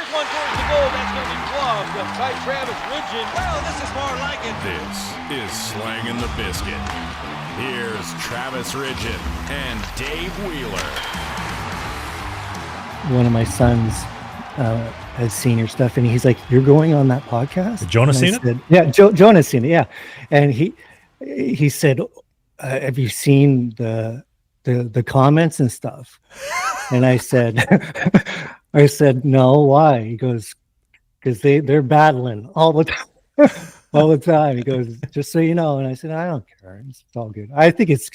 Here's one towards the goal. That's going to be gloved by Travis Ridgen. Well, this is more like it. This is Slangin' the Biscuit. Here's Travis Ridgen and Dave Wheeler. One of my sons has seen your stuff, and he's like, "You're going on that podcast?" Jonah seen it? Yeah, Jonah's seen it. Yeah, and he said, "Have you seen the comments and stuff?" And I said, "No, why?" He goes, "Because they're battling all the time." All the time. He goes, "Just so you know." And I said, "I don't care. It's all good. I think it's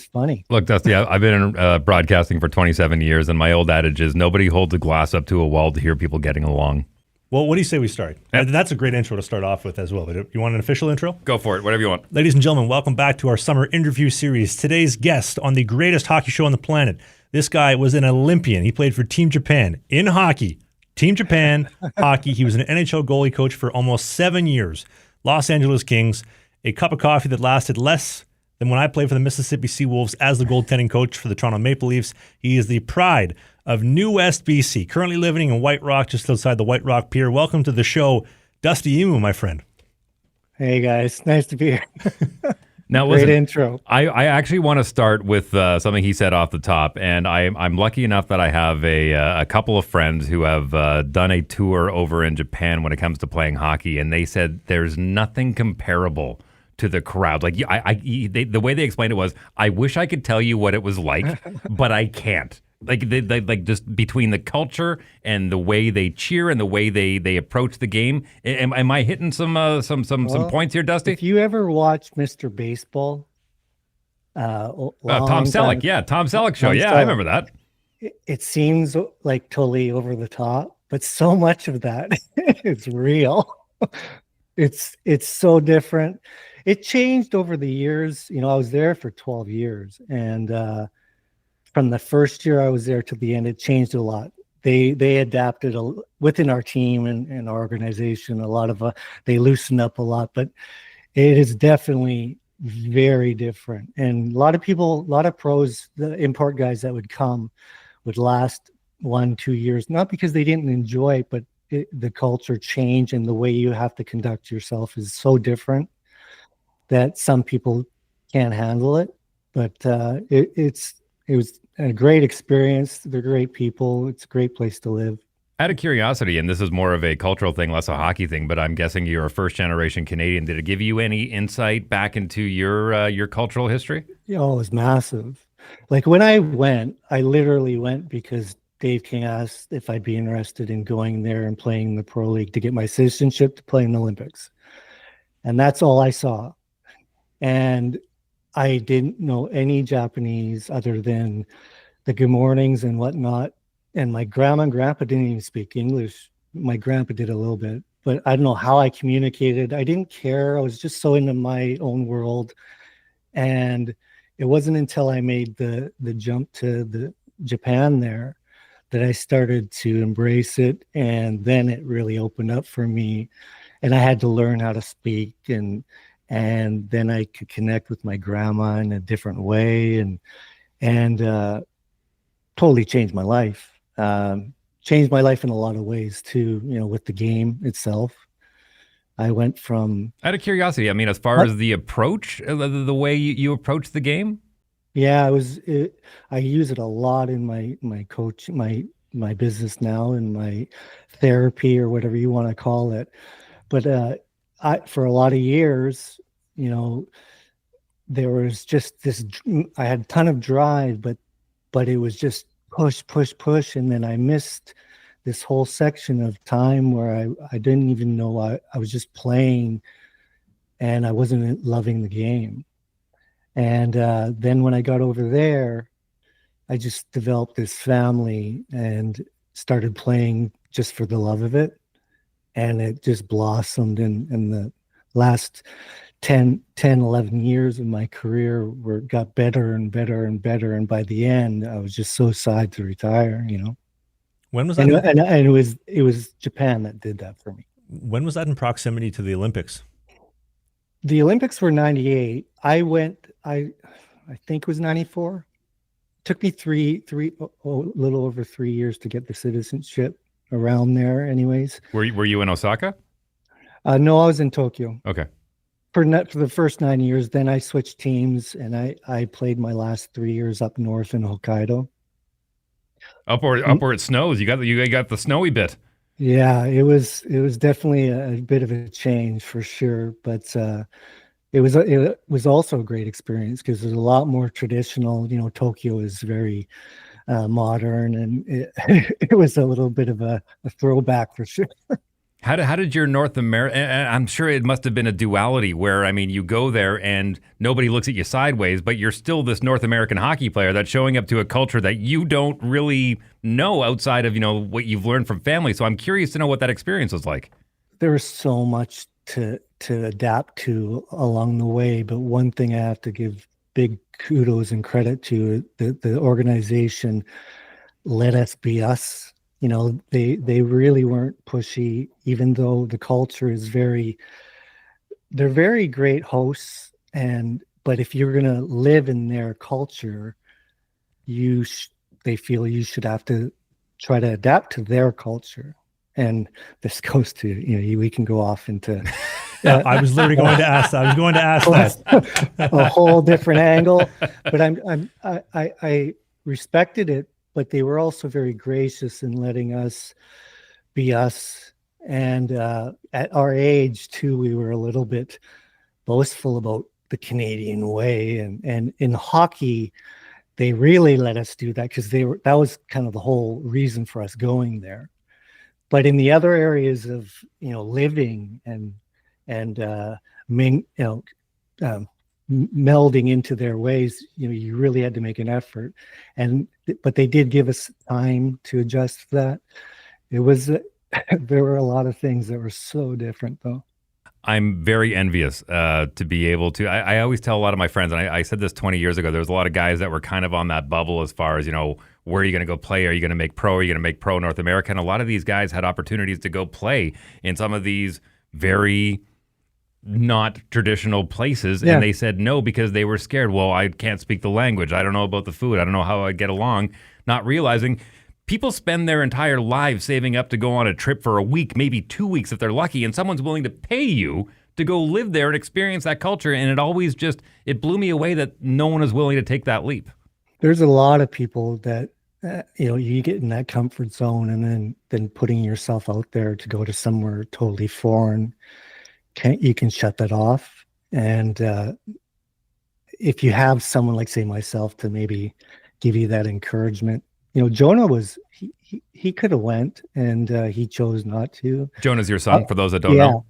funny." Look, Dusty, I've been in broadcasting for 27 years, and my old adage is nobody holds a glass up to a wall to hear people getting along. Well, what do you say we start? Yep. That's a great intro to start off with as well. But you want an official intro? Go for it, whatever you want. Ladies and gentlemen, welcome back to our summer interview series. Today's guest on the greatest hockey show on the planet. This guy was an Olympian. He played for Team Japan in hockey. Team Japan hockey. He was an NHL goalie coach for almost 7 years. Los Angeles Kings, a cup of coffee that lasted less than when I played for the Mississippi Seawolves as the goaltending coach for the Toronto Maple Leafs. He is the pride of New West, BC, currently living in White Rock, just outside the White Rock Pier. Welcome to the show, Dusty Imoo, my friend. Hey, guys. Nice to be here. Now, great intro. I actually want to start with something he said off the top, and I'm lucky enough that I have a couple of friends who have done a tour over in Japan when it comes to playing hockey, and they said there's nothing comparable to the crowd. Like the way they explained it was, I wish I could tell you what it was like, but I can't. Like they just between the culture and the way they cheer and the way they approach the game. Am I hitting some points here, Dusty? If you ever watch Mr. Baseball, Tom Selleck, Tom Selleck show. I remember that. It seems like totally over the top, but so much of that is real. It's so different. It changed over the years. I was there for 12 years, and from the first year I was there to the end, it changed a lot. They adapted within our team and our organization. A lot of they loosened up a lot, but it is definitely very different. And a lot of pros, the import guys that would come, would last 1-2 years, not because they didn't enjoy it, but the culture change and the way you have to conduct yourself is so different that some people can't handle it. But it was a great experience. They're great people. It's a great place to live. Out of curiosity, and this is more of a cultural thing, less a hockey thing, but I'm guessing you're a first-generation Canadian. Did it give you any insight back into your cultural history? Yeah, it was massive. Like when I went, I literally went because Dave King asked if I'd be interested in going there and playing in the Pro League to get my citizenship to play in the Olympics. And that's all I saw. And I didn't know any Japanese other than the good mornings and whatnot. And my grandma and grandpa didn't even speak English. My grandpa did a little bit, but I don't know how I communicated. I didn't care. I was just so into my own world. And it wasn't until I made the jump to the Japan there that I started to embrace it. And then it really opened up for me. And I had to learn how to speak, and then I could connect with my grandma in a different way, and totally changed my life. Changed my life in a lot of ways too, with the game itself. I went from... Out of curiosity, I mean, as far as the approach, the way you approach the game? Yeah, I use it a lot in my coach, my business now, and my therapy or whatever you want to call it. But for a lot of years, there was just this, I had a ton of drive, but it was just push. And then I missed this whole section of time where I didn't even know I was just playing and I wasn't loving the game. And then when I got over there, I just developed this family and started playing just for the love of it. And it just blossomed in the last 10, 11 years of my career got better and better and better. And by the end, I was just so sad to retire, When was that? And it was Japan that did that for me. When was that in proximity to the Olympics? The Olympics were 98. I think it was 94. It took me a little over 3 years to get the citizenship. around there anyways. Were you in Osaka? No, I was in Tokyo Okay. for the first 9 years. Then I switched teams, and I played my last 3 years up north in Hokkaido. Up where it snows. You got the snowy bit. Yeah, it was definitely a bit of a change for sure, but it was also a great experience because there's a lot more traditional. Tokyo is very modern, and it was a little bit of a throwback for sure. How did your North America? I'm sure it must have been a duality where, I mean, you go there and nobody looks at you sideways, but you're still this North American hockey player that's showing up to a culture that you don't really know outside of, what you've learned from family. So I'm curious to know what that experience was like. There was so much to adapt to along the way, but one thing I have to give big kudos and credit to, the organization let us be us. They really weren't pushy, even though the culture is they're very great hosts. But if you're going to live in their culture, they feel you should have to try to adapt to their culture. And this goes to, we can go off into. I was literally going to ask that. I was going to ask that. A whole different angle, but I respected it. But they were also very gracious in letting us be us. And at our age, too, we were a little bit boastful about the Canadian way. And in hockey, they really let us do that because that was kind of the whole reason for us going there. But in the other areas of living and melding into their ways, you really had to make an effort, but they did give us time to adjust to that. It was there were a lot of things that were so different, though. I'm very envious to be able to. I always tell a lot of my friends, and I said this 20 years ago, there was a lot of guys that were kind of on that bubble as far as, where are you going to go play? Are you going to make pro? Are you going to make pro North America? And a lot of these guys had opportunities to go play in some of these very not traditional places, and they said no because they were scared. Well, I can't speak the language. I don't know about the food. I don't know how I get along. Not realizing people spend their entire lives saving up to go on a trip for a week, maybe 2 weeks if they're lucky, and someone's willing to pay you to go live there and experience that culture. And it blew me away that no one is willing to take that leap. There's a lot of people that you get in that comfort zone, and then putting yourself out there to go to somewhere totally foreign. You can shut that off. And if you have someone like, say, myself to maybe give you that encouragement, Jonah he could have went, and he chose not to. Jonah's your son, for those that don't know.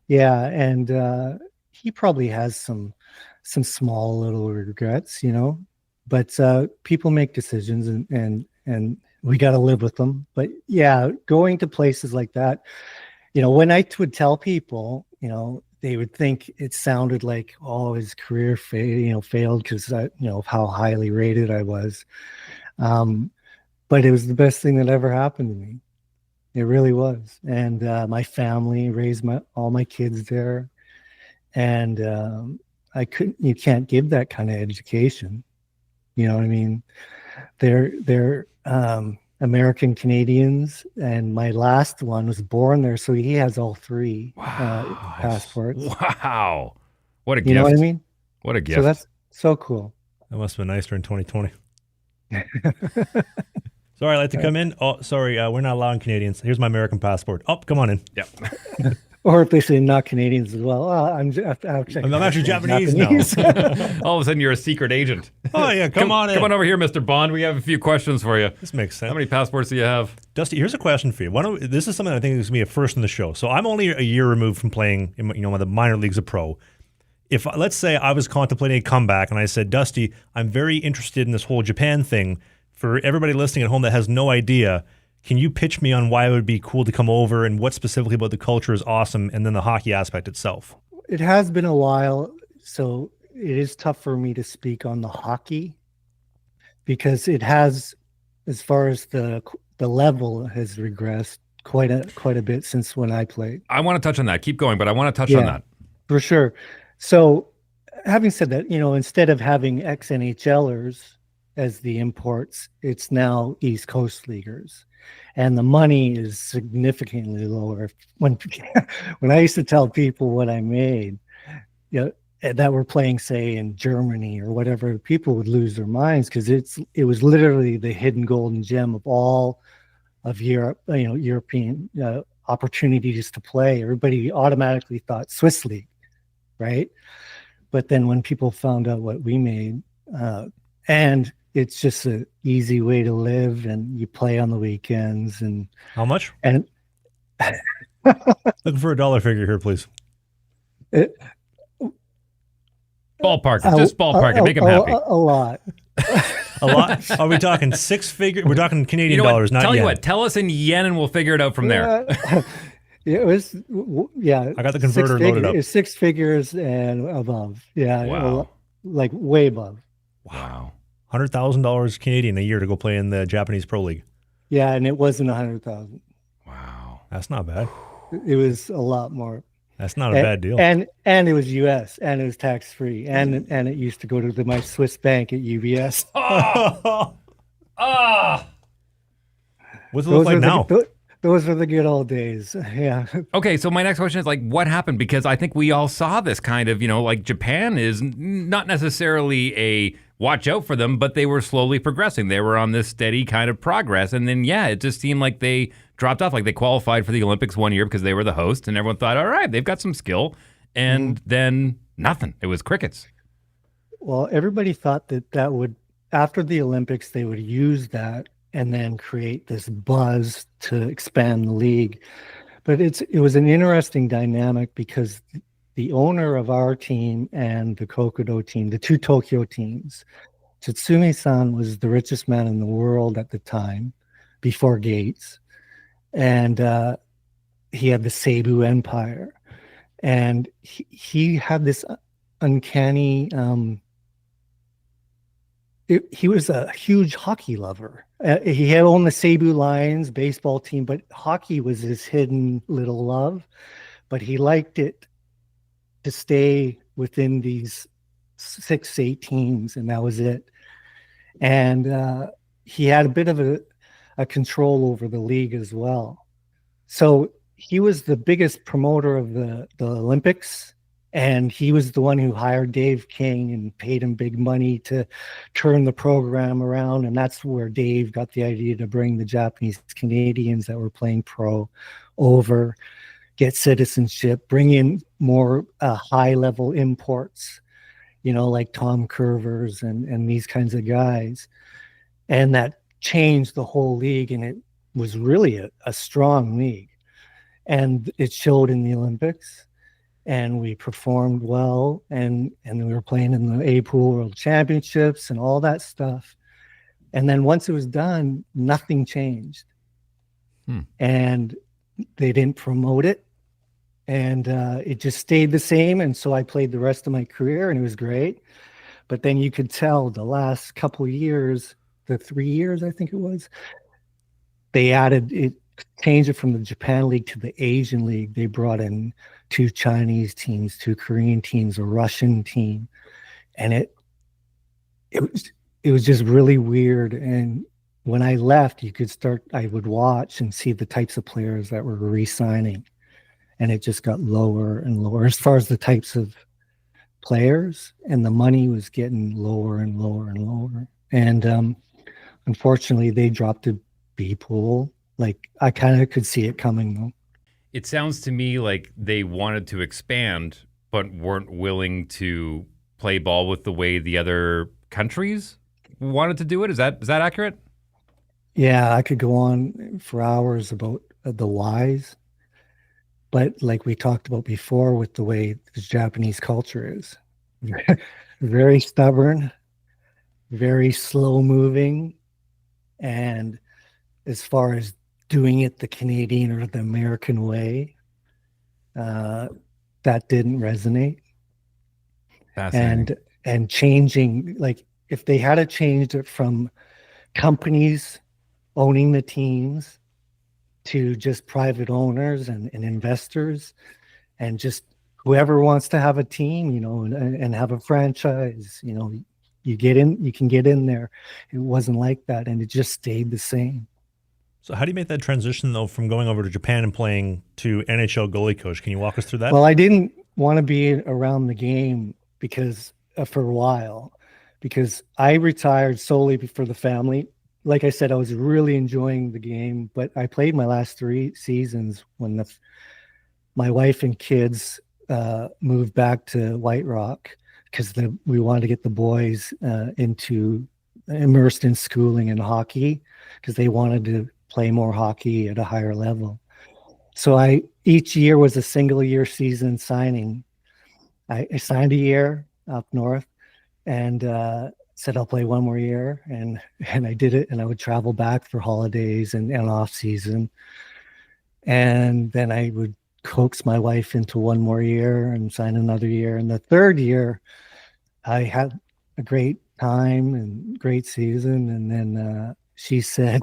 Yeah. And he probably has some small little regrets, but people make decisions, and we got to live with them. But yeah, going to places like that, when I would tell people, they would think it sounded like, his career failed because of how highly rated I was. But it was the best thing that ever happened to me. It really was. And my family raised all my kids there, and you can't give that kind of education. You know what I mean? They're American Canadians, and my last one was born there, so he has all three passports. Wow, what a gift! You know what I mean? What a gift! So that's so cool. That must have been nicer in 2020. Sorry, I'd like to come in. Oh, sorry, we're not allowing Canadians. Here's my American passport. Oh, come on in. Yep. Or if they say not Canadians as well. I'm actually Japanese now. All of a sudden, you're a secret agent. Oh, yeah, come on in. Come on over here, Mr. Bond. We have a few questions for you. This makes sense. How many passports do you have? Dusty, here's a question for you. This is something I think is going to be a first in the show. So I'm only a year removed from playing in one of the minor leagues of pro. If, let's say, I was contemplating a comeback and I said, Dusty, I'm very interested in this whole Japan thing. For everybody listening at home that has no idea, can you pitch me on why it would be cool to come over and what specifically about the culture is awesome, and then the hockey aspect itself? It has been a while, so it is tough for me to speak on the hockey because it has, as far as the level has regressed quite a bit since when I played. I want to touch on that. Keep going, but I want to touch on that. For sure. So having said that, instead of having ex-NHLers as the imports, it's now East Coast leaguers, and the money is significantly lower. When I used to tell people what I made, that were playing, say, in Germany or whatever, people would lose their minds because it was literally the hidden golden gem of all of Europe, European opportunities to play. Everybody automatically thought Swiss league, right? But then when people found out what we made, and it's just an easy way to live, and you play on the weekends. And how much? And looking for a dollar figure here, please. Ballpark it. Just ballpark it. Make them happy. A lot. A lot? Are we talking six figure? We're talking Canadian dollars, not yen. Tell you what, tell us in yen and we'll figure it out from there. It was, I got the converter loaded up. It's 6 figures and above. Yeah. Wow. Like way above. Wow. $100,000 Canadian a year to go play in the Japanese Pro League. Yeah, and it wasn't 100,000. Wow. That's not bad. It was a lot more. That's not a bad deal. And it was U.S. and it was tax free, and it used to go to my Swiss bank at UBS. What's it look like now? Those were the good old days. Yeah. Okay, so my next question is like, what happened? Because I think we all saw this kind of, like Japan is not necessarily a watch out for them, but they were slowly progressing. They were on this steady kind of progress. And then, it just seemed like they dropped off. Like they qualified for the Olympics one year because they were the host, and everyone thought, all right, they've got some skill. And then nothing. It was crickets. Well, everybody thought that would, after the Olympics, they would use that and then create this buzz to expand the league. But it was an interesting dynamic because the owner of our team and the Kokodo team, the two Tokyo teams, Tsutsumi-san was the richest man in the world at the time, before Gates. And he had the Seibu Empire. And he had this uncanny... he was a huge hockey lover. He had owned the Seibu Lions baseball team, but hockey was his hidden little love. But he liked it to stay within these 6-8 teams, and that was it. And he had a bit of a control over the league as well. So he was the biggest promoter of the Olympics. And he was the one who hired Dave King and paid him big money to turn the program around. And that's where Dave got the idea to bring the Japanese Canadians that were playing pro over, get citizenship, bring in more high-level imports, like Tom Curvers and these kinds of guys. And that changed the whole league, and it was really a strong league. And it showed in the Olympics. And we performed well, and we were playing in the A-Pool World Championships and all that stuff. And then once it was done, nothing changed. And they didn't promote it. And it just stayed the same. And so I played the rest of my career, and it was great. But then you could tell the last couple of years, the 3 years, I think it was, they added it, changed it from the Japan League to the Asian League. They brought in 2 Chinese teams, 2 Korean teams, a Russian team, and it was just really weird. And when I left, I would watch and see the types of players that were re-signing, and it just got lower and lower as far as the types of players, and the money was getting lower and lower and lower. And unfortunately, they dropped to B pool. Like, I kind of could see it coming though. It sounds to me like they wanted to expand, but weren't willing to play ball with the way the other countries wanted to do it. Is that accurate? Yeah, I could go on for hours about the whys. But like we talked about before, with the way the Japanese culture is, very stubborn, very slow moving. And as far as doing it the Canadian or the American way, that didn't resonate. And changing, like, if they had changed it from companies owning the teams to just private owners and investors, and just whoever wants to have a team, and have a franchise, you can get in there. It wasn't like that, and it just stayed the same. So how do you make that transition, though, from going over to Japan and playing to NHL goalie coach? Can you walk us through that? Well, I didn't want to be around the game because for a while, because I retired solely for the family. Like I said, I was really enjoying the game, but I played my last 3 seasons when my wife and kids moved back to White Rock because we wanted to get the boys immersed in schooling and hockey because they wanted to play more hockey at a higher level. So each year was a single year season signing. I signed a year up north and said I'll play 1 more year, and I did it, and I would travel back for holidays and off season. And then I would coax my wife into 1 more year and sign another year. And the 3rd year, I had a great time and great season. And then she said,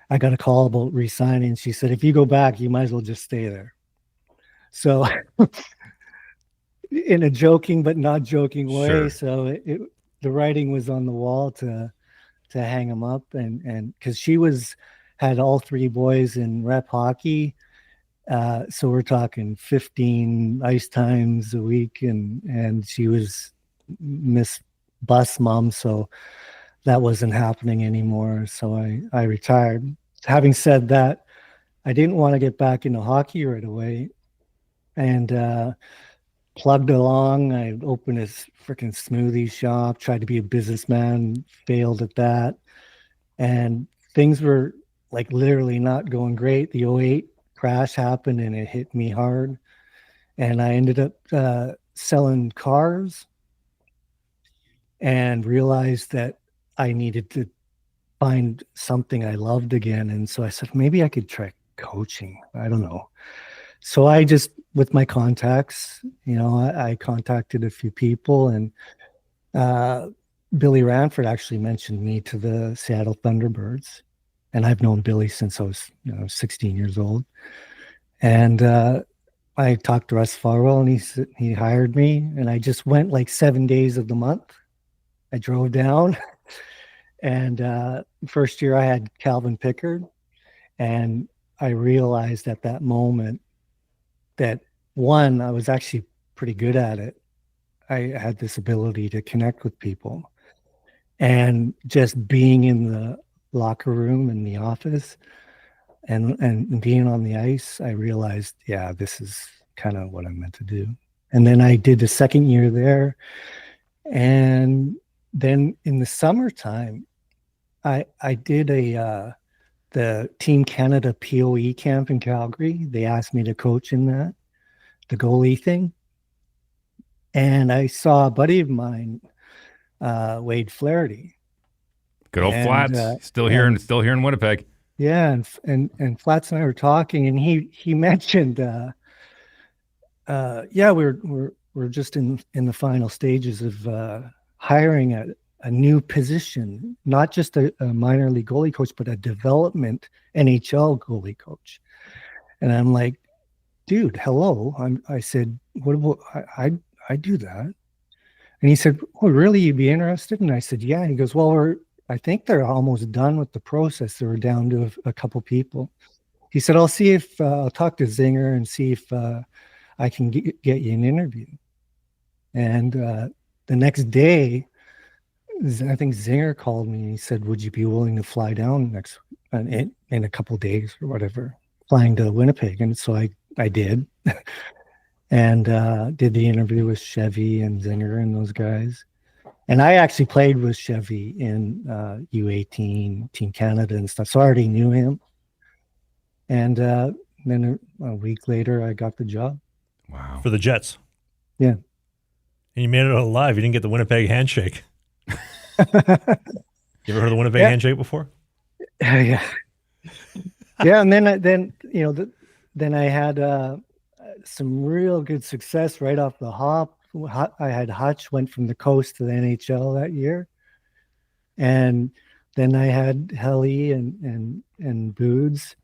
I got a call about re-signing. She said, if you go back, you might as well just stay there. So in a joking but not joking way. Sure. So the writing was on the wall to hang them up. And because she had all 3 boys in rep hockey. So we're talking 15 ice times a week, and she was Miss Bus Mom, so that wasn't happening anymore. So I retired. Having said that, I didn't want to get back into hockey right away, and plugged along. I opened a freaking smoothie shop, tried to be a businessman, failed at that, and things were like literally not going great. The '08 crash happened and it hit me hard, and I ended up selling cars and realized that I needed to find something I loved again. And so I said, maybe I could try coaching. I don't know. So I just, with my contacts, I contacted a few people, and Billy Ranford actually mentioned me to the Seattle Thunderbirds. And I've known Billy since I was 16 years old. And I talked to Russ Farwell, and he hired me, and I just went like 7 days of the month. I drove down, and first year I had Calvin Pickard, and I realized at that moment that, one, I was actually pretty good at it. I had this ability to connect with people, and just being in the locker room in the office and being on the ice, I realized, yeah, this is kind of what I'm meant to do. And then I did the 2nd year there. And then in the summertime, I did the Team Canada POE camp in Calgary. They asked me to coach in that, the goalie thing. And I saw a buddy of mine, Wade Flaherty. Good old Flats, still here in Winnipeg. Yeah, and Flats and I were talking, and he mentioned, we're just in the final stages of hiring a new position, not just a minor league goalie coach, but a development NHL goalie coach. And I'm like, dude, hello. I said, what about I do that? And he said, oh, really? You'd be interested? And I said, yeah. And he goes, well, I think they're almost done with the process. They were down to a couple people. He said, I'll see if I'll talk to Zinger and see if I can get you an interview. And the next day, I think Zinger called me and he said, would you be willing to fly down in a couple days or whatever, flying to Winnipeg? And so I did. And did the interview with Chevy and Zinger and those guys. And I actually played with Chevy in U18, Team Canada and stuff. So I already knew him. And then a week later, I got the job. Wow. For the Jets. Yeah. And you made it alive. You didn't get the Winnipeg handshake. You ever heard of the Winnipeg handshake before? Yeah. Yeah. And then I had some real good success right off the hop. I had Hutch, went from the coast to the NHL that year. And then I had Helly and Boods,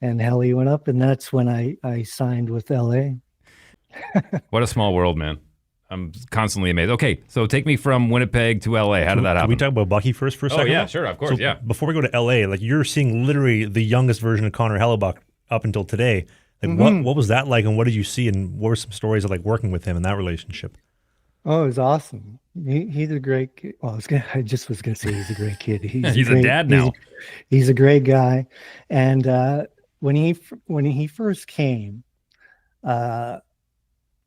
and Helly went up, and that's when I signed with LA. What a small world, man. I'm constantly amazed. Okay, so take me from Winnipeg to LA. How did that Can happen? we talk about Bucky first for a second? Oh, yeah, though? sure, of course, yeah. Before we go to LA, like you're seeing literally the youngest version of Connor Hellebuyck up until today. Like what was that like, and what did you see, and what were some stories of like working with him in that relationship? Oh, it was awesome. He's a great kid. Well, I just was gonna say he's a great kid. He's a dad now. He's a great guy. And when he first came,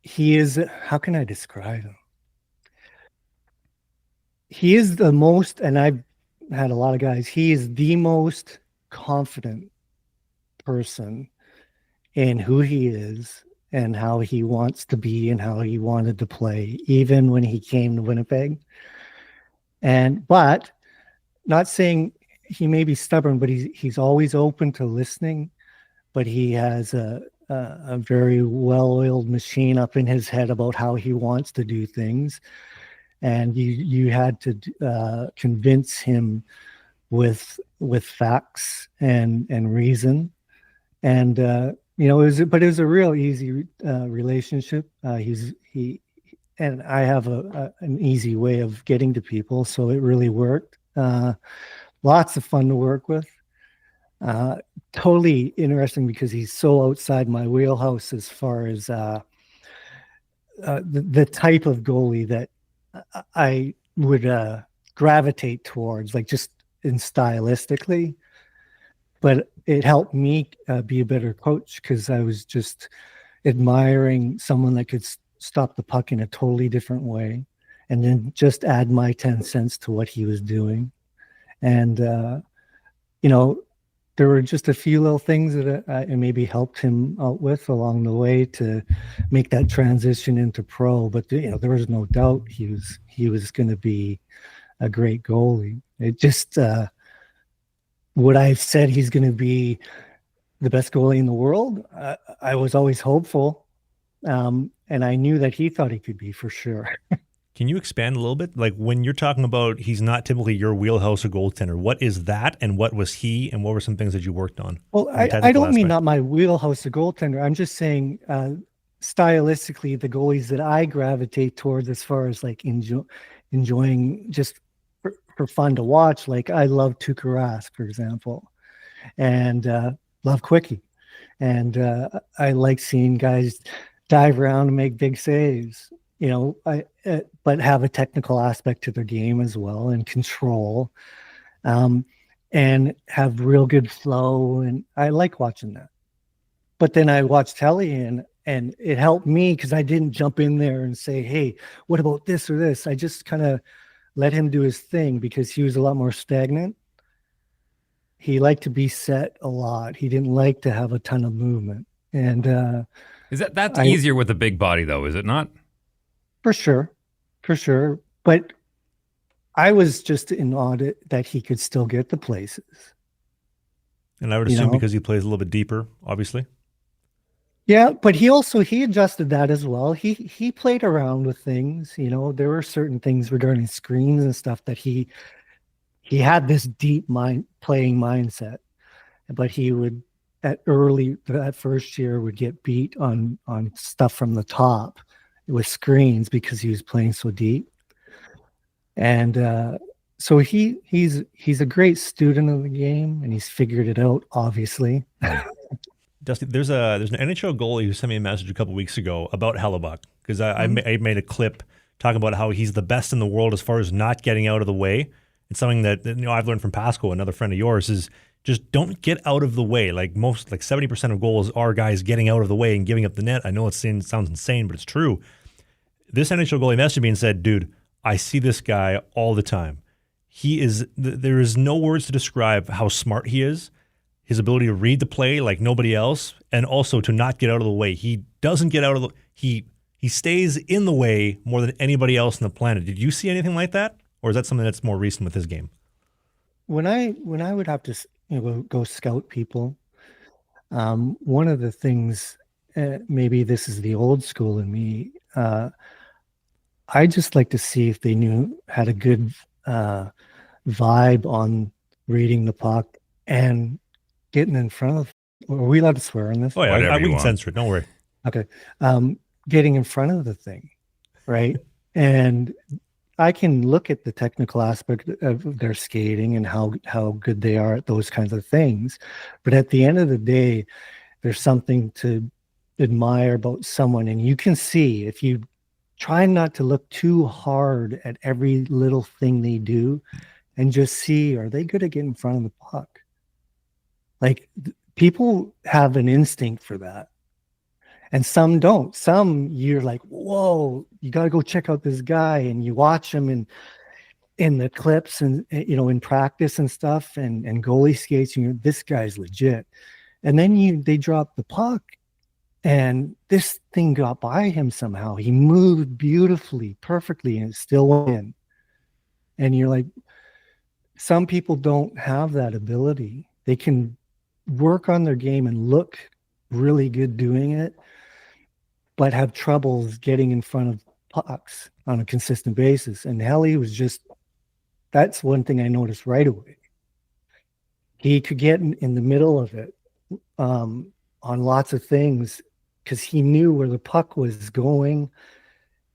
he is, how can I describe him? He is the most, and I've had a lot of guys, he is the most confident person in who he is and how he wants to be and how he wanted to play, even when he came to Winnipeg. But not saying he may be stubborn, but he's always open to listening. But he has a very well-oiled machine up in his head about how he wants to do things, and you had to convince him with facts and reason, and it was a real easy relationship. He and I have an easy way of getting to people, so it really worked. Lots of fun to work with. Totally interesting because he's so outside my wheelhouse as far as the type of goalie that I would gravitate towards, like just in stylistically. But it helped me be a better coach because I was just admiring someone that could stop the puck in a totally different way and then just add my 10 cents to what he was doing. And, there were just a few little things that I maybe helped him out with along the way to make that transition into pro. But there was no doubt he was going to be a great goalie. It just would I have said he's going to be the best goalie in the world? I was always hopeful, and I knew that he thought he could be for sure. Can you expand a little bit? Like when you're talking about he's not typically your wheelhouse of goaltender, what is that, and what was he, and what were some things that you worked on? Well, I don't mean not my wheelhouse of goaltender. I'm just saying stylistically, the goalies that I gravitate towards as far as like enjoying just for fun to watch. Like I love Tuukka Rask, for example, and love Quickie. And I like seeing guys dive around and make big saves. But have a technical aspect to their game as well and control, and have real good flow. And I like watching that. But then I watched Helly and it helped me because I didn't jump in there and say, hey, what about this or this? I just kind of let him do his thing because he was a lot more stagnant. He liked to be set a lot. He didn't like to have a ton of movement. And that's easier with a big body, though, is it not? For sure. But I was just in awe that he could still get the places. And I would assume because he plays a little bit deeper, obviously. Yeah, but he adjusted that as well. He played around with things. There were certain things regarding screens and stuff that he had this deep playing mindset. But he would that first year would get beat on stuff from the top with screens because he was playing so deep. And so he's a great student of the game, and he's figured it out, obviously. Dusty, there's an NHL goalie who sent me a message a couple weeks ago about Hellebuyck because I made a clip talking about how he's the best in the world as far as not getting out of the way. It's something that I've learned from Pascal, another friend of yours, is just don't get out of the way. Like 70% of goals are guys getting out of the way and giving up the net. I know it sounds insane, but it's true. This NHL goalie messaged me and said, dude, I see this guy all the time. There is no words to describe how smart he is, his ability to read the play like nobody else, and also to not get out of the way. He doesn't get out of the he stays in the way more than anybody else on the planet. Did you see anything like that? Or is that something that's more recent with his game? When I would have to go scout people, one of the things, maybe this is the old school in me, I just like to see if they had a good vibe on reading the puck and getting in front of. Are we allowed to swear on this? Oh yeah, we can censor it. Don't worry. Okay, getting in front of the thing, right? And I can look at the technical aspect of their skating and how good they are at those kinds of things. But at the end of the day, there's something to admire about someone. And you can see if you try not to look too hard at every little thing they do and just see, are they good at getting in front of the puck? Like people have an instinct for that. And some don't. Some you're like, whoa, you got to go check out this guy. And you watch him in the clips and, in practice and stuff and goalie skates. And this guy's legit. And then they drop the puck and this thing got by him somehow. He moved beautifully, perfectly, and it still went in. And you're like, some people don't have that ability. They can work on their game and look really good doing it, but have troubles getting in front of pucks on a consistent basis. And Helly was that's one thing I noticed right away. He could get in the middle of it on lots of things because he knew where the puck was going.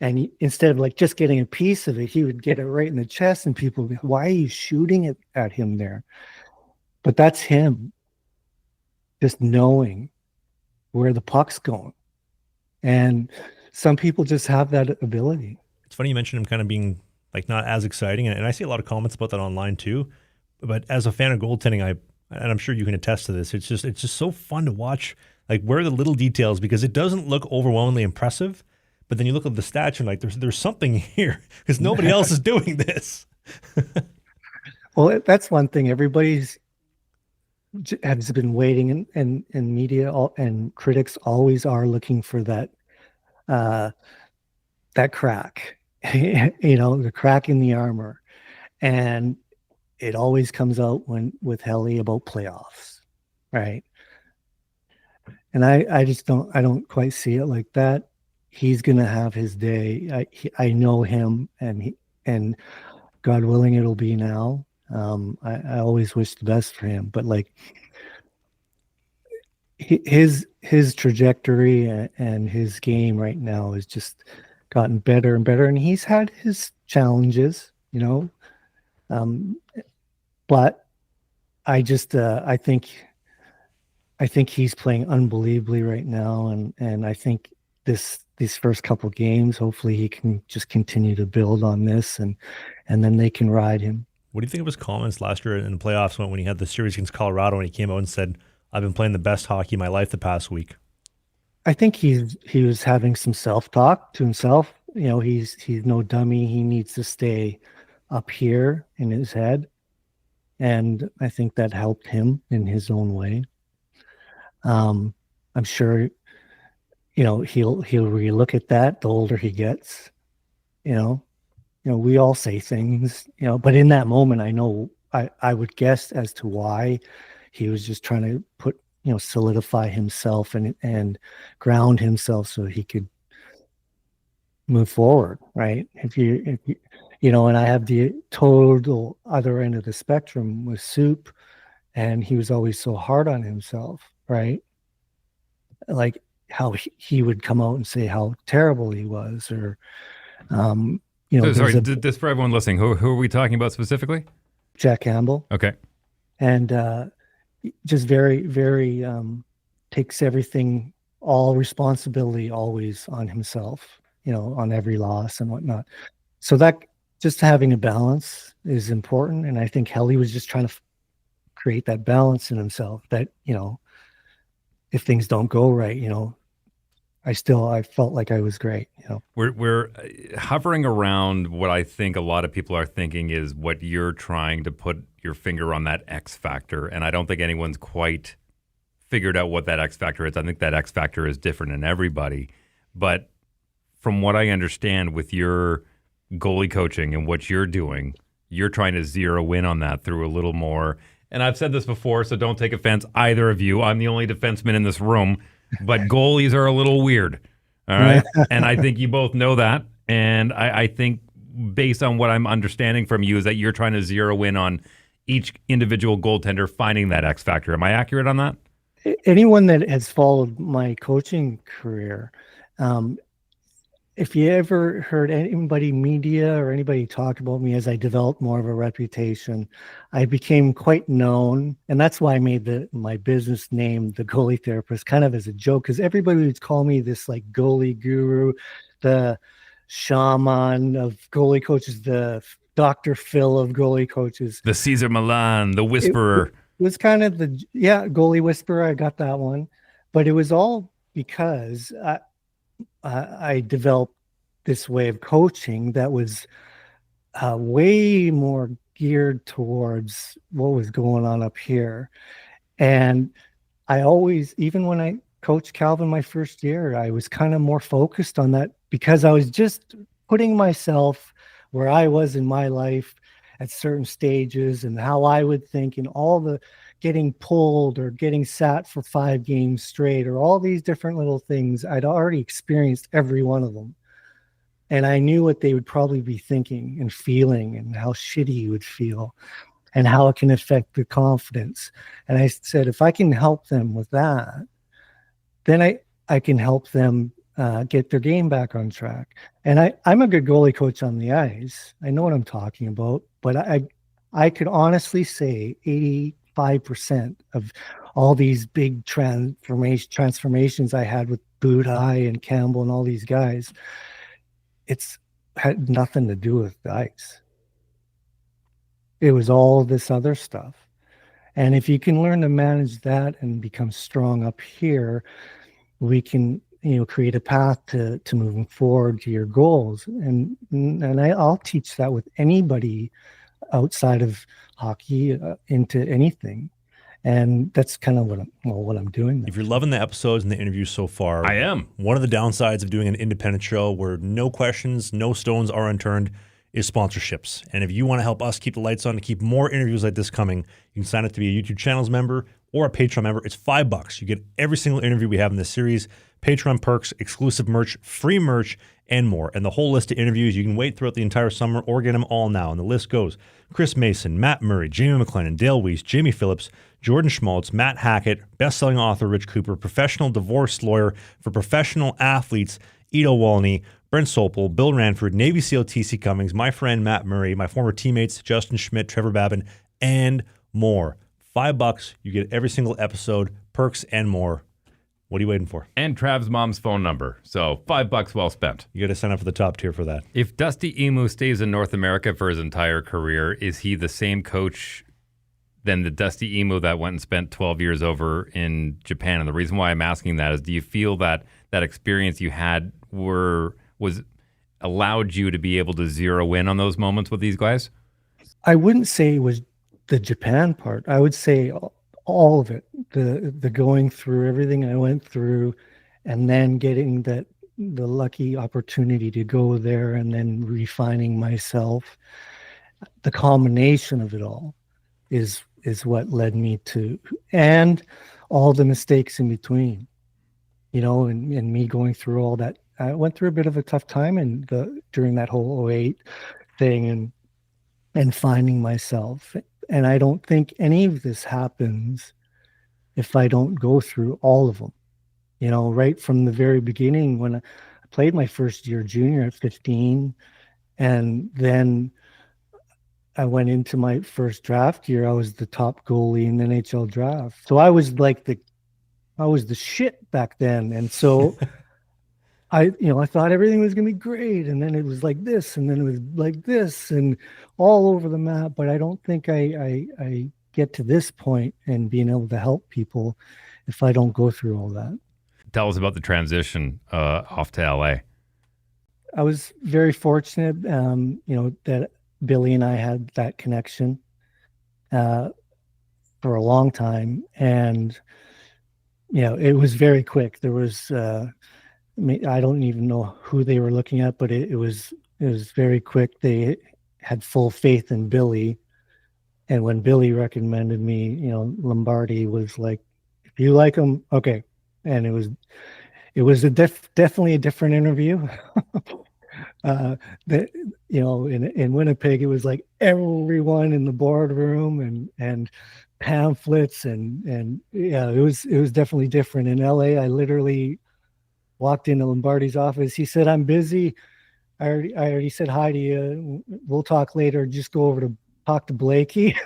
And instead of like just getting a piece of it, he would get it right in the chest and people would be, why are you shooting it at him there? But that's him just knowing where the puck's going. And some people just have that ability. It's funny you mentioned him kind of being like not as exciting, and I see a lot of comments about that online too. But as a fan of goaltending, and I'm sure you can attest to this, it's just so fun to watch. Like, where are the little details? Because it doesn't look overwhelmingly impressive, but then you look at the stats and like, there's something here because nobody else is doing this. Well, that's one thing. Everybody's has been waiting, and media and critics always are looking for that crack, the crack in the armor, and it always comes out with Helly about playoffs, right? And I don't quite see it like that. He's gonna have his day. I know him, and God willing, it'll be now. I always wish the best for him, but like his trajectory and his game right now has just gotten better and better, and he's had his challenges, but I think he's playing unbelievably right now, and I think these first couple games, hopefully he can just continue to build on this, and then they can ride him. What do you think of his comments last year in the playoffs when he had the series against Colorado and he came out and said, I've been playing the best hockey of my life the past week? I think he was having some self-talk to himself. He's no dummy. He needs to stay up here in his head. And I think that helped him in his own way. I'm sure, he'll relook at that the older he gets, we all say things, but in that moment, I know I would guess as to why he was just trying to solidify himself and ground himself so he could move forward. Right. If you and I have the total other end of the spectrum with Soup, and he was always so hard on himself. Right. Like how he would come out and say how terrible he was, or, sorry, just for everyone listening, who are we talking about specifically? Jack Campbell. Okay. And just very, very takes everything, all responsibility always on himself, on every loss and whatnot. So that just having a balance is important. And I think Helly was just trying to create that balance in himself that, if things don't go right, I felt like I was great. We're hovering around what I think a lot of people are thinking is what you're trying to put your finger on, that X factor. And I don't think anyone's quite figured out what that X factor is. I think that X factor is different in everybody. But from what I understand with your goalie coaching and what you're doing, you're trying to zero in on that through a little more. And I've said this before, so don't take offense, either of you. I'm the only defenseman in this room. But goalies are a little weird, all right? And I think you both know that. And I think based on what I'm understanding from you is that you're trying to zero in on each individual goaltender finding that X factor. Am I accurate on that? Anyone that has followed my coaching career, if you ever heard anybody, media or anybody talk about me as I developed more of a reputation, I became quite known. And that's why I made my business name, The Goalie Therapist, kind of as a joke, because everybody would call me this like goalie guru, the shaman of goalie coaches, the Dr. Phil of goalie coaches. The Caesar Milan, the whisperer. It was kind of goalie whisperer. I got that one. But it was all because I developed this way of coaching that was way more geared towards what was going on up here. And I always, even when I coached Calvin my first year, I was kind of more focused on that because I was just putting myself where I was in my life at certain stages and how I would think, and all the getting pulled or getting sat for 5 games straight or all these different little things. I'd already experienced every one of them. And I knew what they would probably be thinking and feeling and how shitty you would feel and how it can affect the confidence. And I said, if I can help them with that, then I can help them get their game back on track. And I'm a good goalie coach on the ice. I know what I'm talking about, but I could honestly say 85% of all these big transformations I had with Budai and Campbell and all these guys, it's had nothing to do with the ice. It was all this other stuff. And if you can learn to manage that and become strong up here, we can, create a path to moving forward to your goals. And I'll teach that with anybody outside of hockey into anything. And that's kind of what I'm doing. If you're loving the episodes and the interviews so far, I am. One of the downsides of doing an independent show where no questions, no stones are unturned is sponsorships. And if you want to help us keep the lights on to keep more interviews like this coming, you can sign up to be a YouTube channels member or a Patreon member. It's $5. You get every single interview we have in this series, Patreon perks, exclusive merch, free merch, and more. And the whole list of interviews, you can wait throughout the entire summer or get them all now. And the list goes Chris Mason, Matt Murray, Jamie McLennan, Dale Weiss, Jamie Phillips, Jordan Schmaltz, Matt Hackett, best-selling author Rich Cooper, professional divorce lawyer for professional athletes Ido Walney, Brent Sopel, Bill Ranford, Navy SEAL TC Cummings, my friend Matt Murray, my former teammates Justin Schmidt, Trevor Babin, and more. $5, you get every single episode, perks, and more. What are you waiting for? And Trav's mom's phone number. So $5 well spent. You got to sign up for the top tier for that. If Dusty Imoo stays in North America for his entire career, is he the same coach than the Dusty Imoo that went and spent 12 years over in Japan? And the reason why I'm asking that is, do you feel that that experience you had was allowed you to be able to zero in on those moments with these guys? I wouldn't say it was the Japan part. I would say all of it, the going through everything I went through, and then getting the lucky opportunity to go there and then refining myself. The combination of it all is what led me to, and all the mistakes in between, and me going through all that. I went through a bit of a tough time during that whole 2008 thing and finding myself. And I don't think any of this happens if I don't go through all of them. Right from the very beginning, when I played my first year junior at 15, and then I went into my first draft year, I was the top goalie in the NHL draft. So I was the shit back then. And so I thought everything was going to be great. And then it was like this, and then it was like this, and all over the map. But I don't think I get to this point and being able to help people if I don't go through all that. Tell us about the transition off to LA. I was very fortunate, that Billy and I had that connection for a long time. And, it was very quick. There was, I don't even know who they were looking at, but it was very quick. They had full faith in Billy. And when Billy recommended me, Lombardi was like, if you like him, okay. And it was definitely a different interview. In Winnipeg, it was like everyone in the boardroom and pamphlets and it was definitely different. In LA, I literally walked into Lombardi's office. He said, "I'm busy. I already said hi to you. We'll talk later. Just go over to talk to Blakey."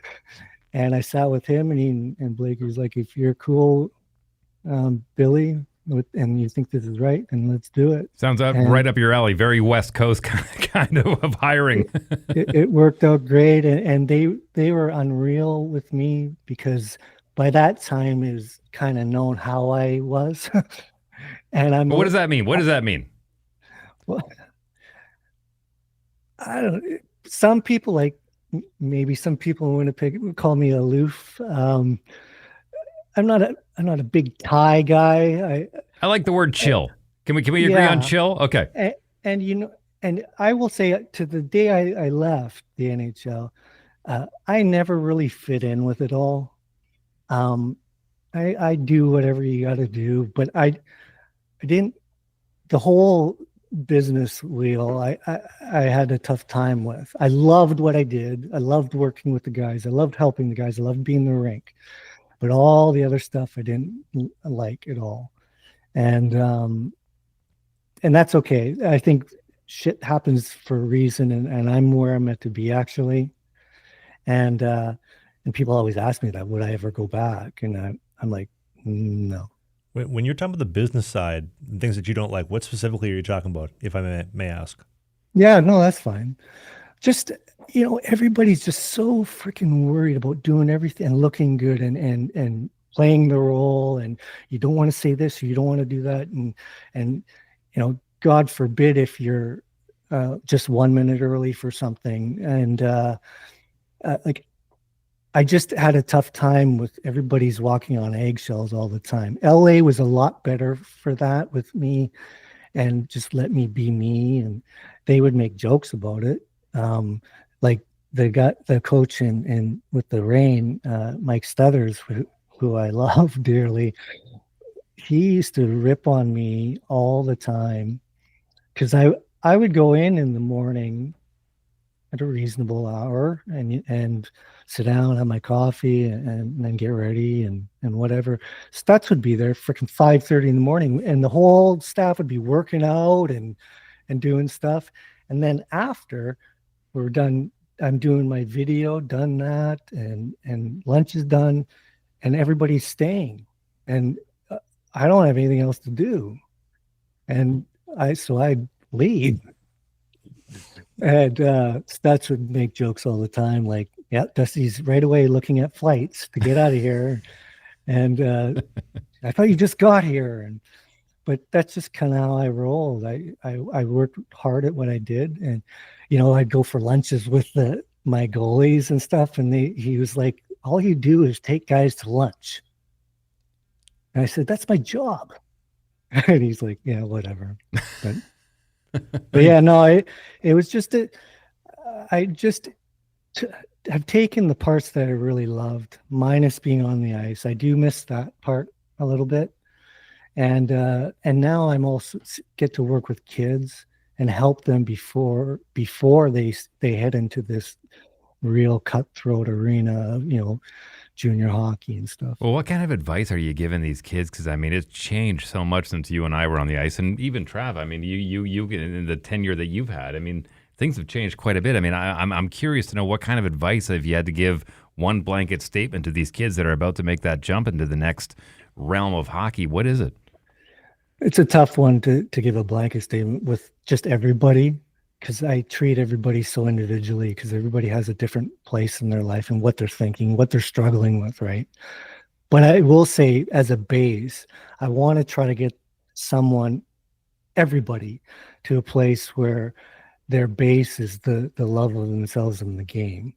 And I sat with him, and Blakey was like, "If you're cool, Billy, and you think this is right, then let's do it." Sounds And right up your alley. Very West Coast kind of hiring. it worked out great, and they were unreal with me, because by that time it was kind of known how I was. And I'm But what does that mean? What does that mean? well, I don't. Some people, like maybe some people in Winnipeg, would call me aloof. I'm not a big tie guy. I like the word chill. Can we agree Yeah. on chill? Okay. And I will say, to the day I left the NHL, I never really fit in with it all. I do whatever you got to do, but I didn't. The whole business wheel, I had a tough time with. I loved what I did. I loved working with the guys. I loved helping the guys. I loved being in the rink, but all the other stuff I didn't like at all. And that's okay. I think shit happens for a reason, and I'm where I'm meant to be, actually. And people always ask me that, would I ever go back? And I'm like, no. When you're talking about the business side, things that you don't like, what specifically are you talking about, if I may ask? Yeah, no, that's fine. Just, everybody's just so freaking worried about doing everything and looking good and playing the role, and you don't want to say this or you don't want to do that, and God forbid if you're just 1 minute early for something. And like, I just had a tough time with everybody's walking on eggshells all the time. LA was a lot better for that with me, and just let me be me, and they would make jokes about it. Like the coach in with the Rain, Mike Stuthers, who I love dearly, he used to rip on me all the time, because I would go in the morning at a reasonable hour and sit down, have my coffee, and then get ready and whatever. Stutz would be there freaking 5:30 in the morning, and the whole staff would be working out and doing stuff. And then after we're done, I'm doing my video, done that, and lunch is done, and everybody's staying, and I don't have anything else to do, and I leave. And Stutz would make jokes all the time, like, "Yeah, Dusty's right away looking at flights to get out of here," and "I thought you just got here." But that's just kind of how I rolled. I worked hard at what I did, and I'd go for lunches with my goalies and stuff, and he was like, "All you do is take guys to lunch," and I said, "That's my job," and he's like, "Yeah, whatever." But yeah, no, it was just I've taken the parts that I really loved, minus being on the ice. I do miss that part a little bit, and now I'm also get to work with kids and help them before they head into this real cutthroat arena of junior hockey and stuff. Well, what kind of advice are you giving these kids? Because I mean, it's changed so much since you and I were on the ice, and even Trav. I mean, you in the tenure that you've had. I mean, things have changed quite a bit. I mean, I'm curious to know what kind of advice, if you had to give one blanket statement to these kids that are about to make that jump into the next realm of hockey. What is it? It's a tough one to give a blanket statement with just everybody, because I treat everybody so individually, because everybody has a different place in their life and what they're thinking, what they're struggling with, right? But I will say, as a base, I want to try to get everybody, to a place where their base is the love of themselves in the game.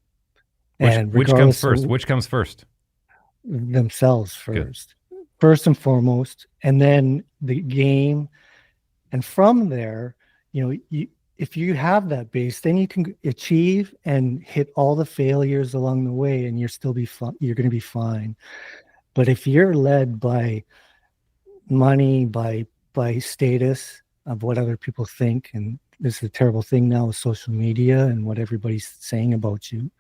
Which comes first? Which comes first? Themselves first. Good. First and foremost, and then the game. And from there, if you have that base, then you can achieve and hit all the failures along the way, and you're going to be fine. But if you're led by money, by status of what other people think, and this is a terrible thing now with social media and what everybody's saying about you,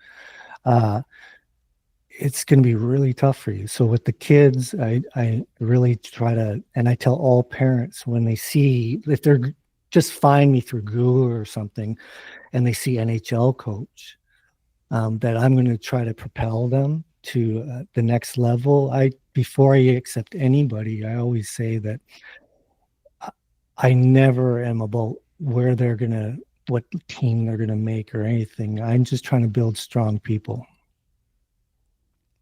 it's going to be really tough for you. So with the kids, I really try to, and I tell all parents when they see, if they're just find me through Google or something and they see NHL coach, that I'm going to try to propel them to the next level. Before I accept anybody, I always say that I never am about what team they're going to make or anything. I'm just trying to build strong people.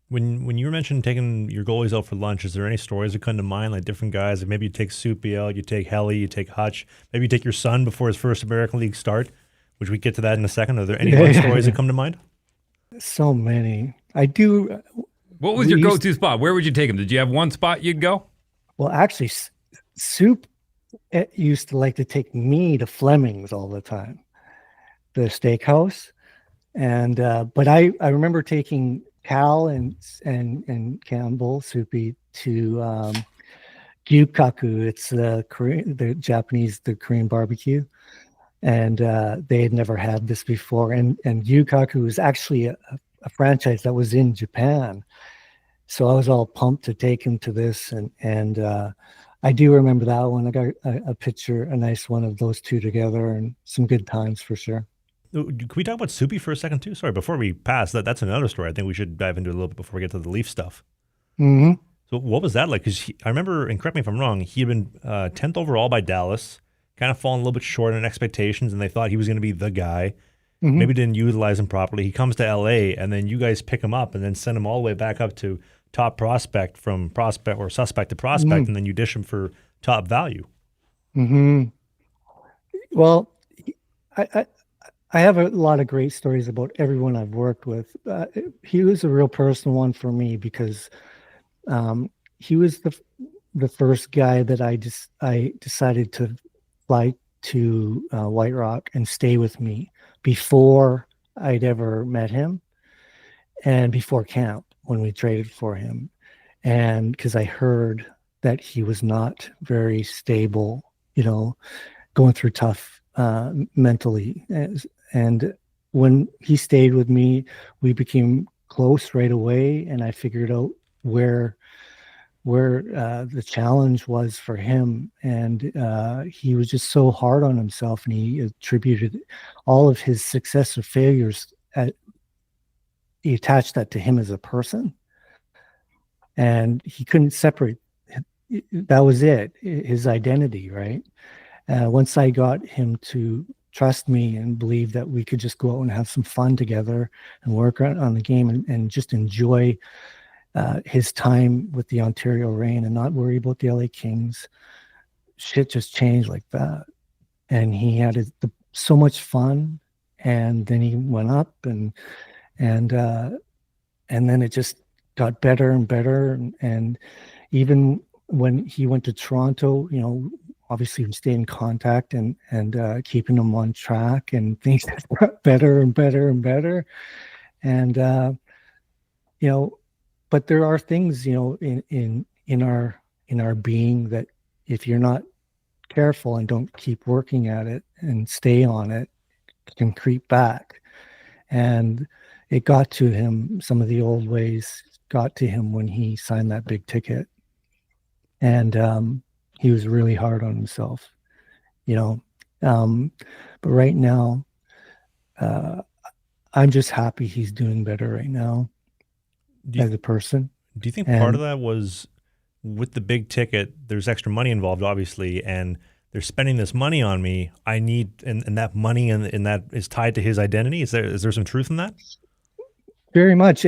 When you mentioned taking your goalies out for lunch, is there any stories that come to mind, like different guys? Like maybe you take Soupy out, you take Helly, you take Hutch, maybe you take your son before his first American League start, which we get to that in a second. Are there any fun stories that come to mind? So many. I do. What was your go-to spot? Where would you take him? Did you have one spot you'd go? Well, actually, Soup used to like to take me to Fleming's all the time, the steakhouse. And but I remember taking Cal and Campbell, Soupy, to Gyukaku. It's the Korean barbecue, and they had never had this before. And Gyukaku is actually a franchise that was in Japan, so I was all pumped to take him to this. And I do remember that one. I got a picture, a nice one of those two together, and some good times for sure. Can we talk about Soupy for a second too? Sorry, before we pass, that's another story I think we should dive into a little bit before we get to the Leaf stuff. Mm-hmm. So what was that like? Because I remember, and correct me if I'm wrong, he had been 10th overall by Dallas, kind of fallen a little bit short on expectations, and they thought he was going to be the guy. Mm-hmm. Maybe didn't utilize him properly. He comes to LA, and then you guys pick him up and then send him all the way back up to top prospect from prospect or suspect to prospect, mm-hmm. and then you dish him for top value. Mm-hmm. Well, I have a lot of great stories about everyone I've worked with. He was a real personal one for me because he was the first guy that I decided to fly to White Rock and stay with me before I'd ever met him and before camp when we traded for him. And because I heard that he was not very stable, going through tough mentally. And when he stayed with me, we became close right away, and I figured out where the challenge was for him. And he was just so hard on himself, and he attributed all of his success or failures. He attached that to him as a person, and he couldn't separate. That was it, his identity, right? Once I got him to trust me and believe that we could just go out and have some fun together and work on the game and just enjoy his time with the Ontario Reign and not worry about the LA Kings, shit just changed like that. And he had so much fun, and then he went up and then it just got better and better. And even when he went to Toronto, obviously we stayed in contact and keeping him on track, and things got better and better and better. And but there are things in our being that if you're not careful and don't keep working at it and stay on it, can creep back. And it got to him. Some of the old ways got to him when he signed that big ticket, and he was really hard on himself, but right now, I'm just happy he's doing better right now as a person. Do you think part of that was with the big ticket, there's extra money involved, obviously, and they're spending this money on me. I need, and that money and that is tied to his identity. Is there some truth in that? Very much.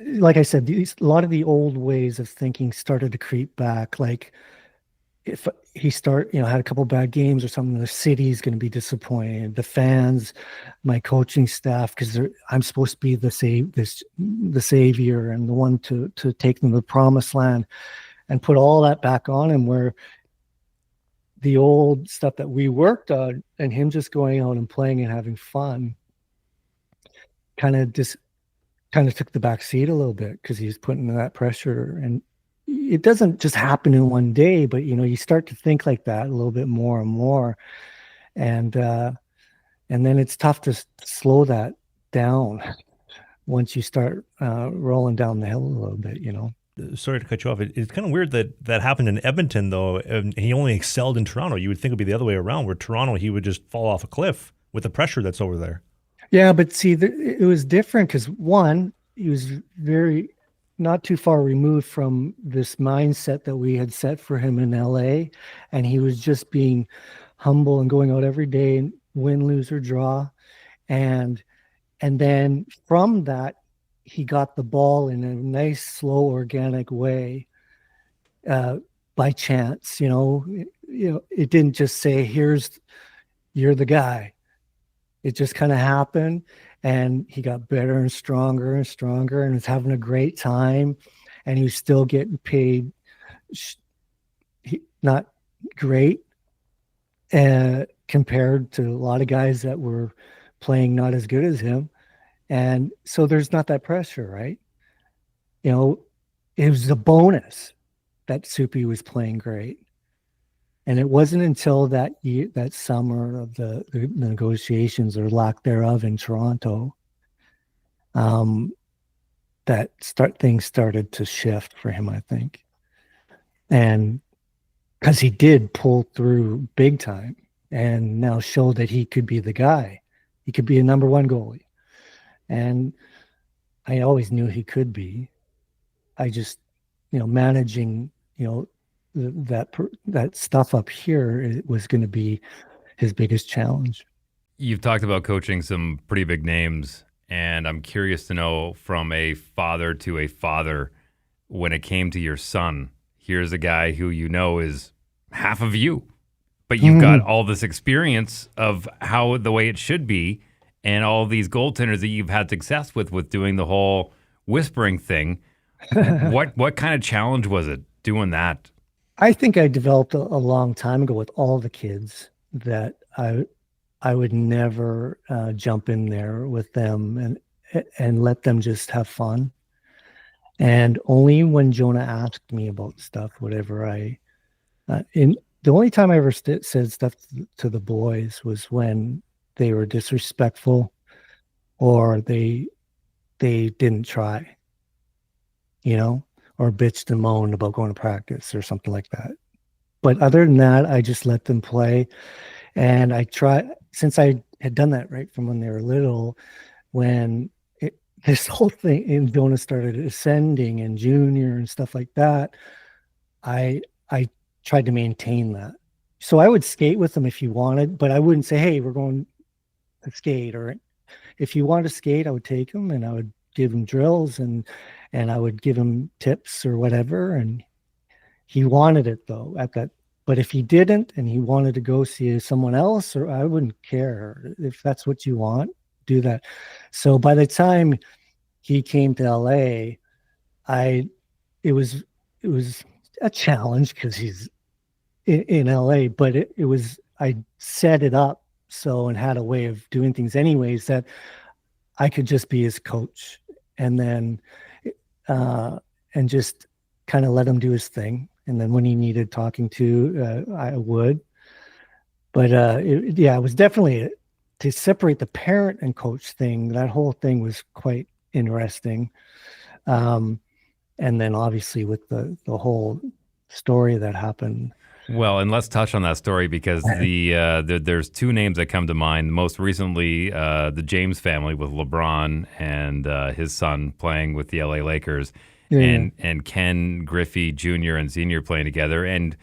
Like I said, a lot of the old ways of thinking started to creep back. Like if he had a couple bad games or something, the city's going to be disappointed. The fans, my coaching staff, because I'm supposed to be the savior and the one to take them to the promised land, and put all that back on him. Where the old stuff that we worked on and him just going out and playing and having fun kind of took the back seat a little bit because he's putting that pressure. And it doesn't just happen in one day, but you start to think like that a little bit more and more. And then it's tough to slow that down. once you start rolling down the hill a little bit, you know. Sorry to cut you off. It's kind of weird that happened in Edmonton, though, and he only excelled in Toronto. You would think it would be the other way around, where Toronto, he would just fall off a cliff with the pressure that's over there. Yeah, but see, it was different because, one, he was very not too far removed from this mindset that we had set for him in LA, and he was just being humble and going out every day and win, lose, or draw. And then from that, he got the ball in a nice, slow, organic way by chance. You know, it didn't just say, you're the guy. It just kind of happened, and he got better and stronger and was having a great time, and he was still getting paid not great compared to a lot of guys that were playing not as good as him. And so there's not that pressure, right? You know, it was a bonus that Soupy was playing great. And it wasn't until that year, that summer of the negotiations or lack thereof in Toronto, that things started to shift for him, I think. And because he did pull through big time and now show that he could be the guy. He could be a number one goalie. And I always knew he could be. I just, managing, that stuff up here, it was going to be his biggest challenge. You've talked about coaching some pretty big names, and I'm curious to know, from a father to a father, when it came to your son, here's a guy who is half of you, but you've got all this experience of how the way it should be, and all these goaltenders that you've had success with doing the whole whispering thing. What kind of challenge was it doing that? I think I developed a long time ago with all the kids that I would never jump in there with them and let them just have fun. And only when Jonah asked me about stuff, whatever the only time I ever said stuff to the boys was when they were disrespectful or they didn't try, or bitched and moaned about going to practice or something like that. But other than that, I just let them play. And since I had done that right from when they were little, when this whole thing in Jonah started ascending and junior and stuff like that, I tried to maintain that. So I would skate with them if you wanted, but I wouldn't say, hey, we're going to skate. Or if you wanted to skate, I would take them and I would give him drills and I would give him tips or whatever. And he wanted it though at that. But if he didn't and he wanted to go see someone else, or I wouldn't care. If that's what you want, do that. So by the time he came to LA, it was a challenge because he's in LA, but I set it up and had a way of doing things anyways that I could just be his coach and then and just kind of let him do his thing. And then when he needed talking to, I would. But it was definitely to separate the parent and coach thing. That whole thing was quite interesting. And then obviously with the whole story that happened. Well, and let's touch on that story because there's two names that come to mind. Most recently, the James family with LeBron and his son playing with the LA Lakers, and Ken Griffey Jr. and Sr. playing together. And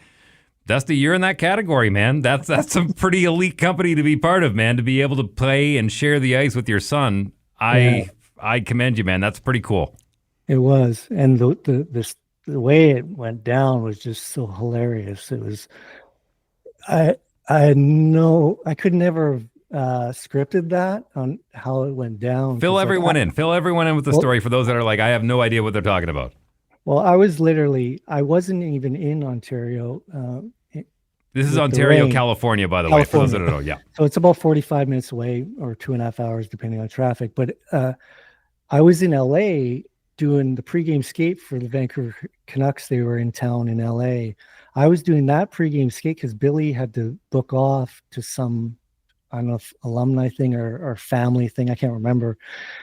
Dusty, you're in that category, man. That's some pretty elite company to be part of, man. To be able to play and share the ice with your son, I commend you, man. That's pretty cool. It was, and the way it went down was just so hilarious. It was, I could never have scripted that on how it went down. Fill everyone in with the story for those that are like, I have no idea what they're talking about. Well, I wasn't even in Ontario. This is Ontario, California, by the way, for those that don't know. Yeah. So it's about 45 minutes away or 2.5 hours, depending on traffic. But I was in LA doing the pregame skate for the Vancouver Canucks. They were in town in LA. I was doing that pregame skate because Billy had to book off to some I don't know if alumni thing or family thing. I can't remember.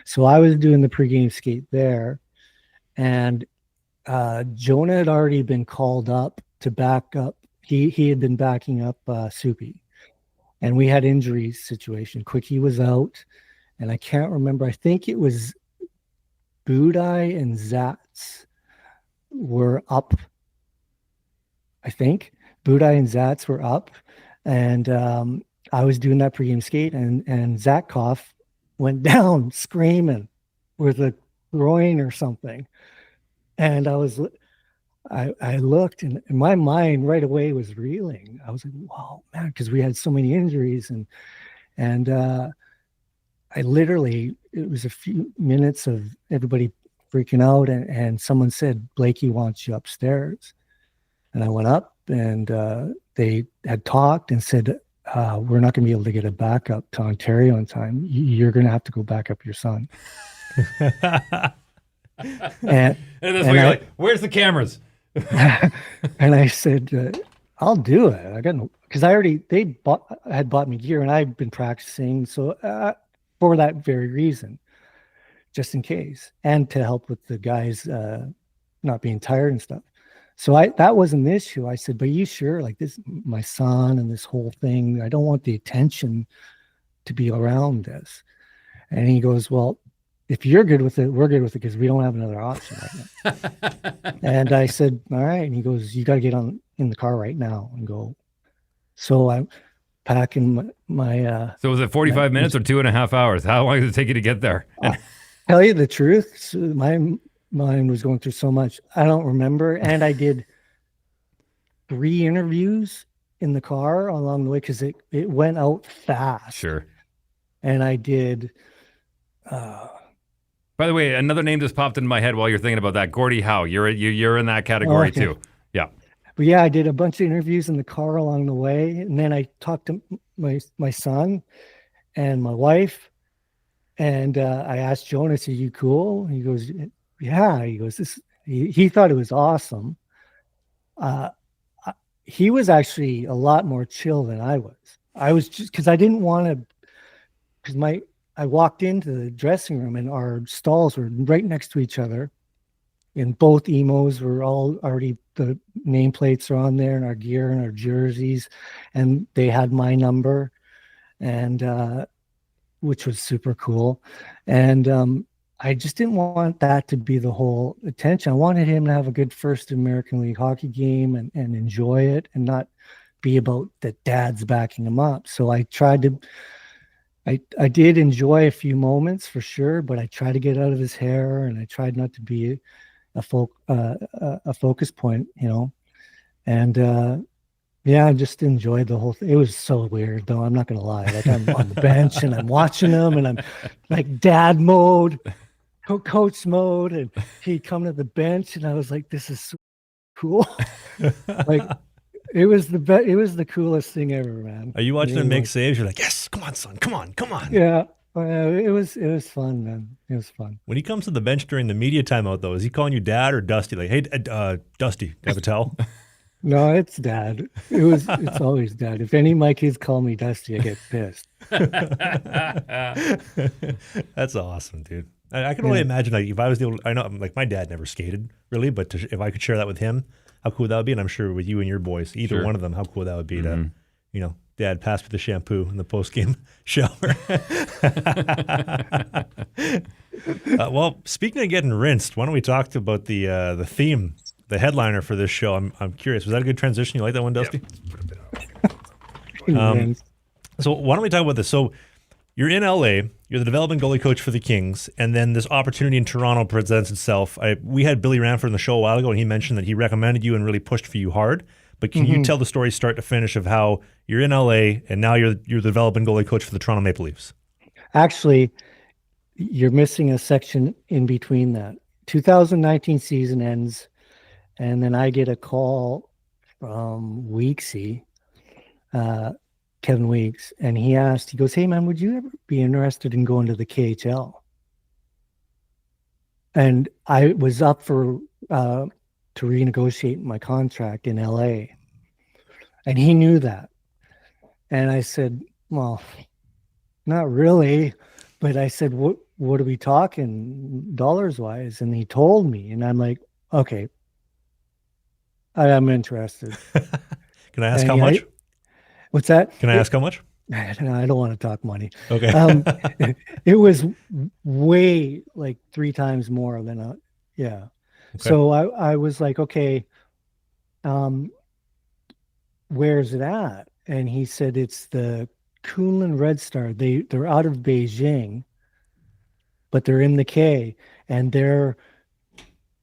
So I was doing the pregame skate there, and Jonah had already been called up to back up. He had been backing up Soupy, and we had injury situation. Quickie was out, and I can't remember. I think it was Budai and Zats were up. I think Budai and Zats were up, and I was doing that pregame skate, and Zatkov went down screaming with a groin or something, and I looked, and my mind right away was reeling. I was like, "Wow, man!" Because we had so many injuries, and I literally, it was a few minutes of everybody freaking out, and someone said, "Blakey wants you upstairs," and I went up, and they had talked and said, "We're not going to be able to get a backup to Ontario in time. You're going to have to go back up your son." And this way you're like, "Where's the cameras?" And I said, "I'll do it. I got no," because they had bought me gear, and I've been practicing, so for that very reason, just in case, and to help with the guys not being tired and stuff. So that wasn't the issue. I said, "But you sure? Like, this, my son and this whole thing, I don't want the attention to be around this." And he goes, "Well, if you're good with it, we're good with it, because we don't have another option right now." And I said, "All right." And he goes, "You got to get in the car right now and go." So I'm packing my So was it 45 minutes or 2.5 hours? How long did it take you to get there? tell you the truth, so my mind was going through so much. I don't remember. And I did 3 interviews in the car along the way, because it went out fast. Sure. And I did. By the way, another name just popped into my head while you're thinking about that. Gordie Howe. You're in that category too. Yeah. But yeah, I did a bunch of interviews in the car along the way, and then I talked to my son and my wife, and I asked Jonas, "Are you cool?" He goes, "Yeah." He goes, "This." He thought it was awesome. He was actually a lot more chill than I was. I was just, because I didn't want to, because I walked into the dressing room, and our stalls were right next to each other, and both emos were all already, the nameplates are on there, and our gear and our jerseys, and they had my number, and which was super cool. And I just didn't want that to be the whole attention. I wanted him to have a good first American League hockey game and enjoy it, and not be about that dad's backing him up. So I tried to, I did enjoy a few moments for sure, but I tried to get out of his hair, and I tried not to be a focus point, and yeah, I just enjoyed the whole thing. It was so weird, though. I'm not gonna lie. Like, I'm on the bench, and I'm watching him, and I'm like dad mode, coach mode, and he'd come to the bench, and I was like, "This is so cool." Like, it was the coolest thing ever, man. Are you watching him make saves? You're like, "Yes, come on, son, come on." Yeah. It was fun, man. It was fun. When he comes to the bench during the media timeout, though, is he calling you Dad or Dusty? Like, "Hey, Dusty, do you have a towel?" No, it's Dad. It's always Dad. If any of my kids call me Dusty, I get pissed. That's awesome, dude. I can only imagine, like, if I was I know, like, my dad never skated really, but if I could share that with him, how cool that would be. And I'm sure with you and your boys, either one of them, how cool that would be to, Dad pass with the shampoo in the post-game shower. Well, speaking of getting rinsed, why don't we talk about the theme, the headliner for this show? I'm curious. Was that a good transition? You like that one, Dusty? So why don't we talk about this? So you're in LA. You're the development goalie coach for the Kings, and then this opportunity in Toronto presents itself. We had Billy Ranford on the show a while ago, and he mentioned that he recommended you and really pushed for you hard. But can you tell the story start to finish of how you're in LA and now you're the development goalie coach for the Toronto Maple Leafs? Actually, you're missing a section in between that. 2019 season ends, and then I get a call from Weeksy, Kevin Weeks, and he goes, "Hey man, would you ever be interested in going to the KHL?" And I was up for to renegotiate my contract in LA, and he knew that. And I said, "Well, not really. But I said, what are we talking dollars wise? And he told me, and I'm like, okay, I am interested. Can I ask And how much? what's that? Can I ask how much? I don't want to talk money. Okay. It was way like 3 times more than yeah. Okay. So I was like, okay, where's it at? And he said it's the Kunlun Red Star. They're out of Beijing, but they're in the K, and they're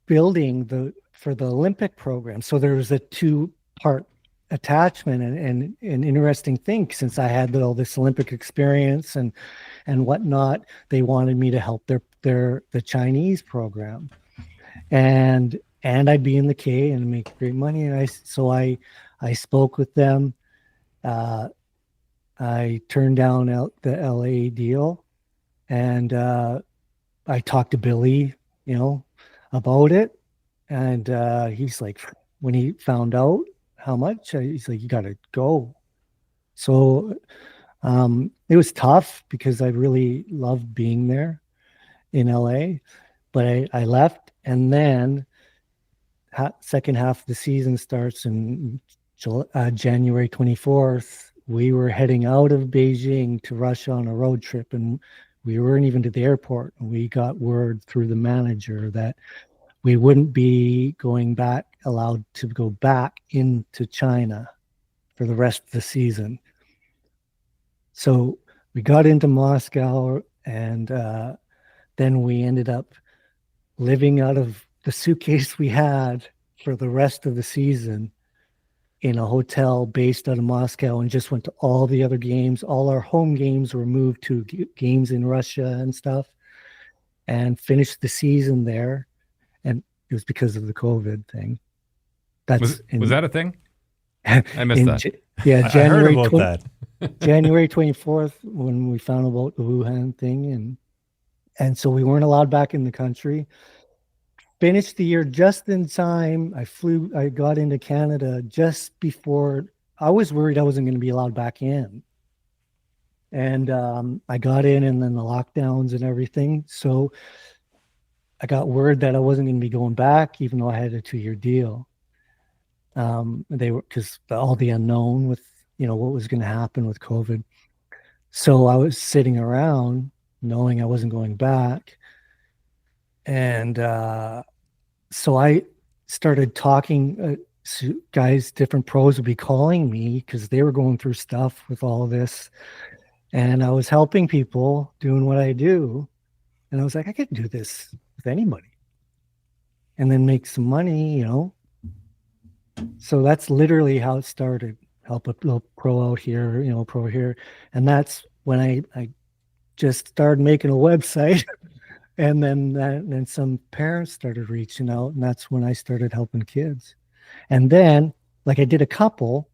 building for the Olympic program. So there was a 2-part attachment, and an interesting thing, since I had all this Olympic experience and whatnot, they wanted me to help the Chinese program, and I'd be in the K and make great money. And I spoke with them. I turned down the LA deal, and I talked to Billy, about it. And he's like, when he found out how much, he's like, you got to go. So it was tough because I really loved being there in LA, but I left. And then second half of the season starts in January 24th. We were heading out of Beijing to Russia on a road trip, and we weren't even to the airport. And we got word through the manager that we wouldn't be allowed to go back into China for the rest of the season. So we got into Moscow, and then we ended up living out of the suitcase we had for the rest of the season in a hotel based out of Moscow, and just went to all the other games. All our home games were moved to games in Russia and stuff, and finished the season there. And it was because of the COVID thing. Was that a thing? I missed that. Yeah, I heard about that. January 24th, when we found about the Wuhan thing, and so we weren't allowed back in the country. Finished the year just in time. I got into Canada just before. I was worried I wasn't going to be allowed back in. And I got in, and then the lockdowns and everything. So I got word that I wasn't going to be going back, even though I had a 2-year deal. They were, because all the unknown with, what was going to happen with COVID. So I was sitting around knowing I wasn't going back. And so I started talking to guys. Different pros would be calling me because they were going through stuff with all of this. And I was helping people doing what I do. And I was like, I could do this with anybody and then make some money, So that's literally how it started. Help a little pro out here, pro here. And that's when I just started making a website. And then some parents started reaching out, and that's when I started helping kids. And then, like, I did a couple,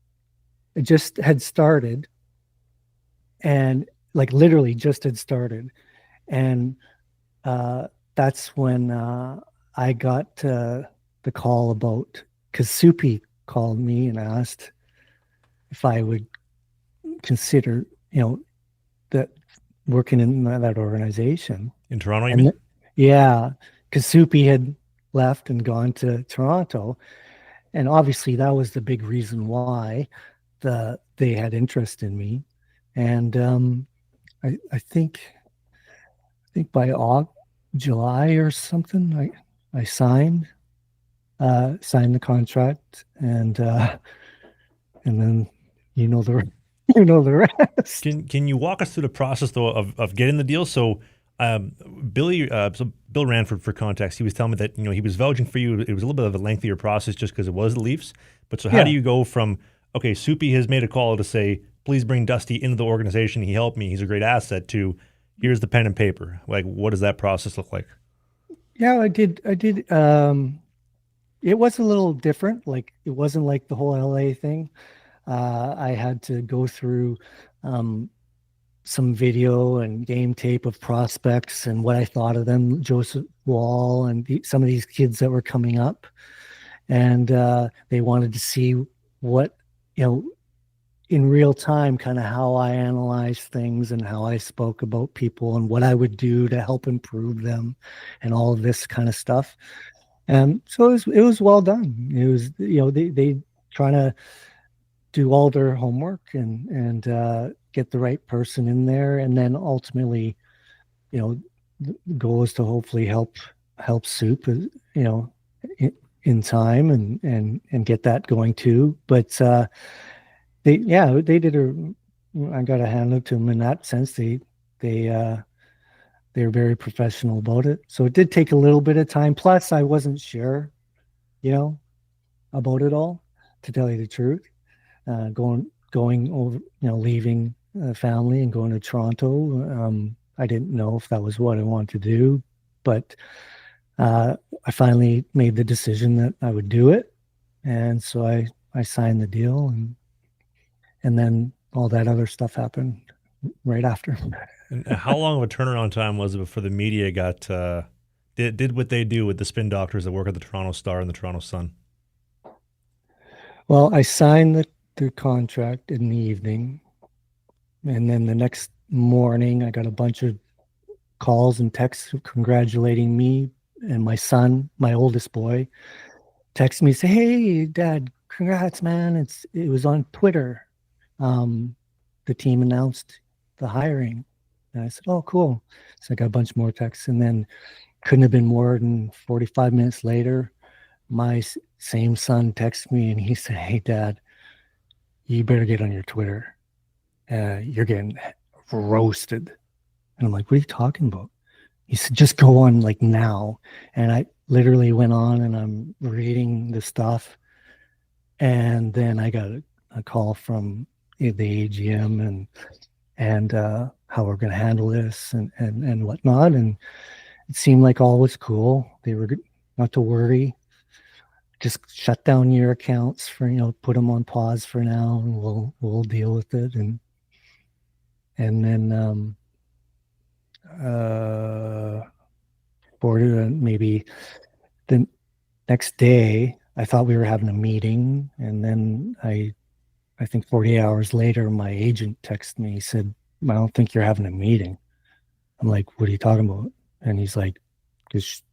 it just had started, and like literally just had started. And that's when I got the call about, because Soupy called me and asked if I would consider, that working in that organization. In Toronto, you mean? Yeah, because Soupy had left and gone to Toronto. And obviously that was the big reason why they had interest in me. And I think by July or something, I signed the contract, and then the rest. Can you walk us through the process though of getting the deal? So Bill Ranford, for context, he was telling me that he was vouching for you. It was a little bit of a lengthier process just because it was the Leafs. But so how do you go from, okay, Soupy has made a call to say, please bring Dusty into the organization. He helped me. He's a great asset, to here's the pen and paper. Like, what does that process look like? Yeah, I did. It was a little different. Like, it wasn't like the whole LA thing. I had to go through some video and game tape of prospects and what I thought of them, Joseph Wall and some of these kids that were coming up. And they wanted to see what, in real time kind of how I analyzed things and how I spoke about people and what I would do to help improve them and all of this kind of stuff. And so it was well done. It was, they trying to do all their homework and get the right person in there. And then ultimately, the goal is to hopefully help Soup, in time and get that going too. But they did I got to hand it to them in that sense. They're very professional about it. So it did take a little bit of time. Plus, I wasn't sure, about it all, to tell you the truth. Going over, leaving family and going to Toronto. I didn't know if that was what I wanted to do, but I finally made the decision that I would do it, and so I signed the deal, and then all that other stuff happened right after. And how long of a turnaround time was it before the media got did what they do with the spin doctors that work at the Toronto Star and the Toronto Sun? Well, I signed the contract in the evening, and then the next morning I got a bunch of calls and texts congratulating me, and my son, my oldest boy, texted me, say, "Hey, Dad, congrats, man! It was on Twitter. The team announced the hiring." And I said, "Oh, cool." So I got a bunch more texts, and then couldn't have been more than 45 minutes later, my same son texted me, and he said, "Hey, Dad, you better get on your Twitter. You're getting roasted." And I'm like, "What are you talking about?" He said, "Just go on like now." And I literally went on and I'm reading the stuff. And then I got a call from the AGM and how we're going to handle this and whatnot. And it seemed like all was cool. They were not to worry. Just shut down your accounts for, put them on pause for now, and we'll deal with it. And then for maybe the next day, I thought we were having a meeting, and then I think 48 hours later, my agent texted me. He said, "I don't think you're having a meeting." I'm like, "What are you talking about?" And he's like, "Because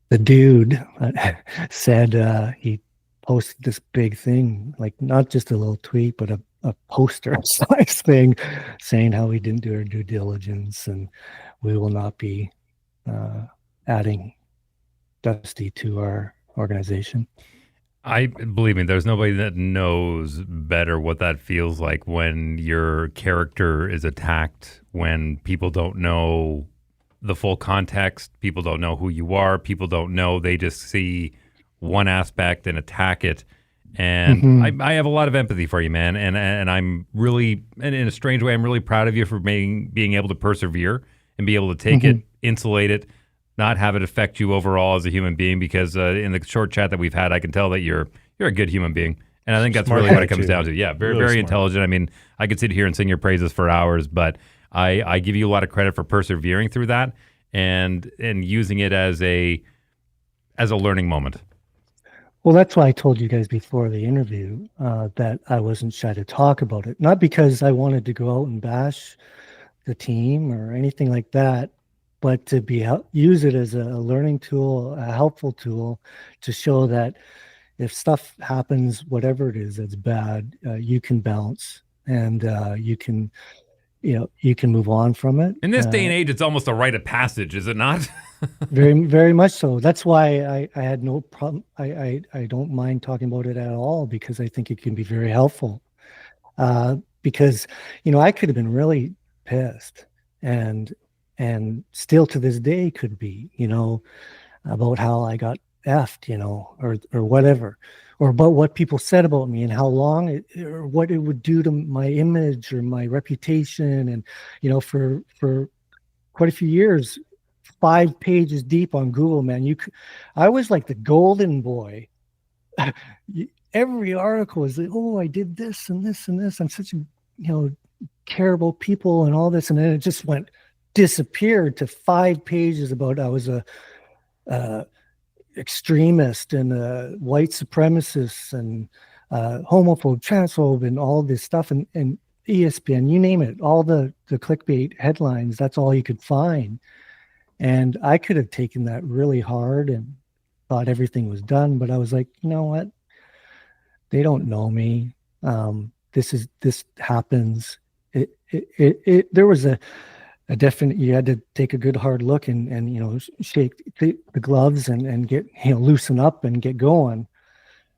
the dude said he posted this big thing, like not just a little tweet, but a poster size thing saying how we didn't do our due diligence and we will not be adding Dusty to our organization." I believe me, there's nobody that knows better what that feels like when your character is attacked, when people don't know the full context, people don't know who you are, people don't know, they just see one aspect and attack it. And I have a lot of empathy for you, man. And I'm really, and in a strange way, I'm really proud of you for being able to persevere and be able to take it, insulate it, not have it affect you overall as a human being. Because in the short chat that we've had, I can tell that you're a good human being. And I think that's really what it comes down to. Yeah, very, really very intelligent. I mean, I could sit here and sing your praises for hours, but I give you a lot of credit for persevering through that and using it as a learning moment. Well, that's why I told you guys before the interview that I wasn't shy to talk about it. Not because I wanted to go out and bash the team or anything like that, but to use it as a learning tool, a helpful tool to show that if stuff happens, whatever it is that's bad, you can bounce and you can move on from it. In this day and age, it's almost a rite of passage, is it not? Very, very much so. That's why I had no problem. I don't mind talking about it at all because I think it can be very helpful. Because, I could have been really pissed and still to this day could be, about how I got effed, or whatever, or about what people said about me and how long or what it would do to my image or my reputation. And, for quite a few years, 5 pages deep on Google, man, I was like the golden boy. Every article was like, "Oh, I did this and this and this. I'm such a, care about people and all this." And then it just disappeared to 5 pages about I was a extremist and a white supremacist and homophobe, transphobe, and all this stuff, and ESPN, you name it, all the clickbait headlines, that's all you could find. And I could have taken that really hard and thought everything was done, but I was like, you know what? They don't know me. This happens. There was a definite, you had to take a good hard look and shake the gloves and get, loosen up and get going.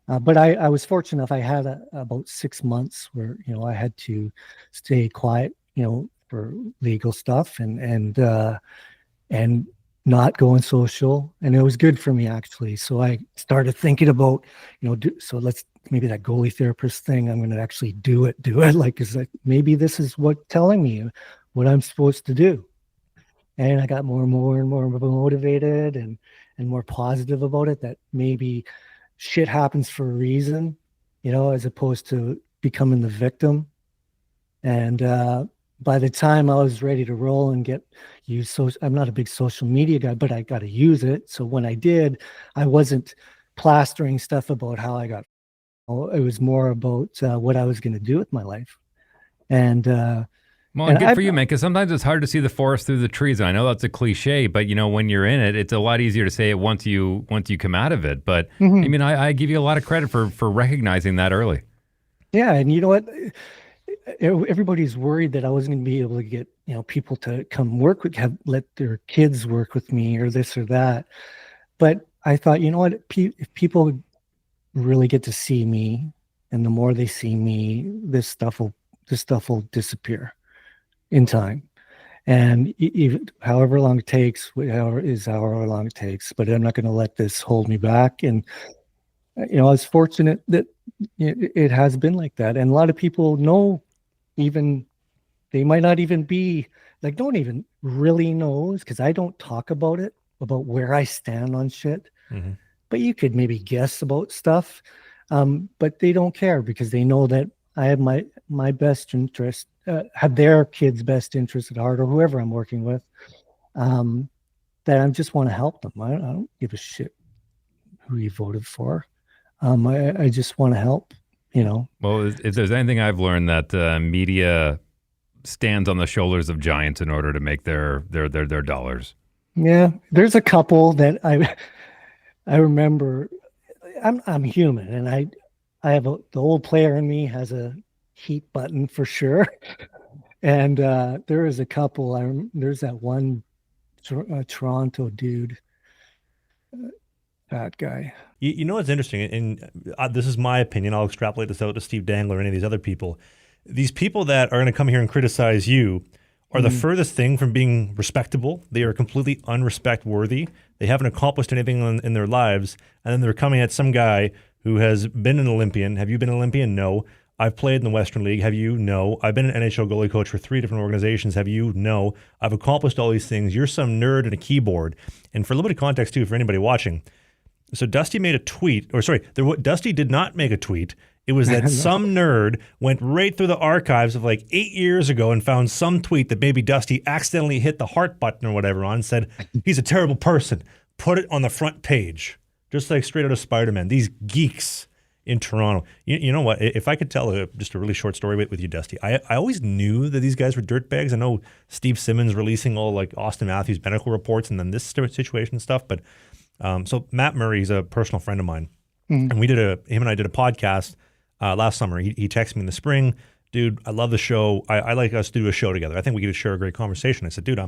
But I was fortunate enough. I had about 6 months where, I had to stay quiet, for legal stuff and not going social. And it was good for me, actually. So I started thinking about, so maybe that goalie therapist thing, I'm going to actually do it. Like, maybe this is what telling me what I'm supposed to do. And I got more and more motivated and more positive about it, that maybe shit happens for a reason, as opposed to becoming the victim. And by the time I was ready to roll and I'm not a big social media guy, but I got to use it. So when I did, I wasn't plastering stuff about how I got. It was more about what I was going to do with my life. And good for you, man, because sometimes it's hard to see the forest through the trees. And I know that's a cliche, but when you're in it, it's a lot easier to say it once you come out of it. But I give you a lot of credit for recognizing that early. Yeah, and you know what? Everybody's worried that I wasn't going to be able to get people to come work with, let their kids work with me or this or that. But I thought, you know what? If people really get to see me, and the more they see me, this stuff will disappear in time. And even however long it takes, however long it takes, but I'm not going to let this hold me back. And I was fortunate that it has been like that. And a lot of people know, even they might not even be like, don't even really know, because I don't talk about it, about where I stand on shit. Mm-hmm. But you could maybe guess about stuff. But they don't care, because they know that I have my best interest, have their kids' best interest at heart, or whoever I'm working with, that I just want to help them. I don't give a shit who you voted for. I just want to help, Well, if there's anything I've learned, that media stands on the shoulders of giants in order to make their dollars. Yeah, there's a couple that I remember. I'm human, and I have the old player in me has a heat button for sure. And there is a couple. There's that one Toronto dude, that guy. You know what's interesting, and this is my opinion. I'll extrapolate this out to Steve Dangler or any of these other people. These people that are going to come here and criticize you are the furthest thing from being respectable. They are completely unrespect worthy. They haven't accomplished anything in their lives, and then they're coming at some guy who has been an Olympian. Have you been an Olympian? No. I've played in the Western League. Have you? No. I've been an NHL goalie coach for 3 different organizations. Have you? No. I've accomplished all these things. You're some nerd and a keyboard. And for a little bit of context, too, for anybody watching, so Dusty made a tweet, Dusty did not make a tweet. It was that some nerd went right through the archives of like 8 years ago and found some tweet that maybe Dusty accidentally hit the heart button or whatever on, said, he's a terrible person. Put it on the front page. Just like straight out of Spider-Man. These geeks in Toronto. You know what? If I could tell just a really short story with you, Dusty, I always knew that these guys were dirtbags. I know Steve Simmons releasing all like Austin Matthews medical reports and then this situation stuff. But so Matt Murray is a personal friend of mine. And him and I did a podcast last summer. He texted me in the spring, dude, I love the show. I like us to do a show together. I think we could share a great conversation. I said, dude,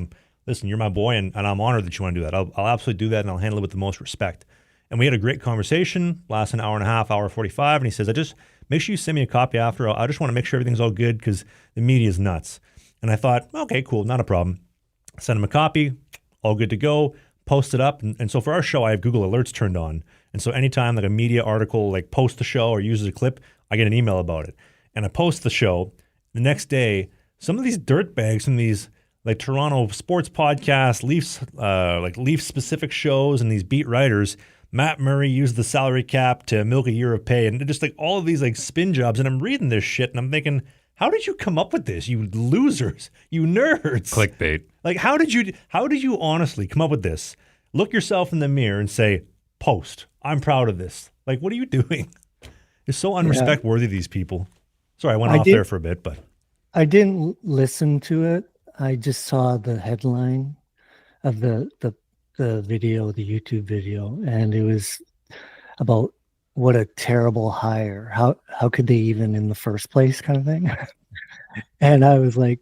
listen, you're my boy, and I'm honored that you want to do that. I'll absolutely do that, and I'll handle it with the most respect. And we had a great conversation, last an hour and a half, hour 45, and he says, I just make sure you send me a copy after. I just want to make sure everything's all good because the media is nuts. And I thought, okay, cool, not a problem. Send him a copy, all good to go, post it up. And so for our show, I have Google Alerts turned on. And so anytime like a media article like posts the show or uses a clip, I get an email about it. And I post the show. The next day, some of these dirtbags from these like Toronto sports podcasts, Leafs specific shows, and these beat writers, Matt Murray used the salary cap to milk a year of pay, and just like all of these like spin jobs. And I'm reading this shit and I'm thinking, how did you come up with this? You losers, you nerds. Clickbait. Like, how did you honestly come up with this? Look yourself in the mirror and say, post. I'm proud of this. Like, what are you doing? It's so unrespect worthy, these people. Sorry, I went off there for a bit, but I didn't listen to it. I just saw the headline of the video, the YouTube video, and it was about what a terrible hire. How could they even in the first place, kind of thing. And I was like,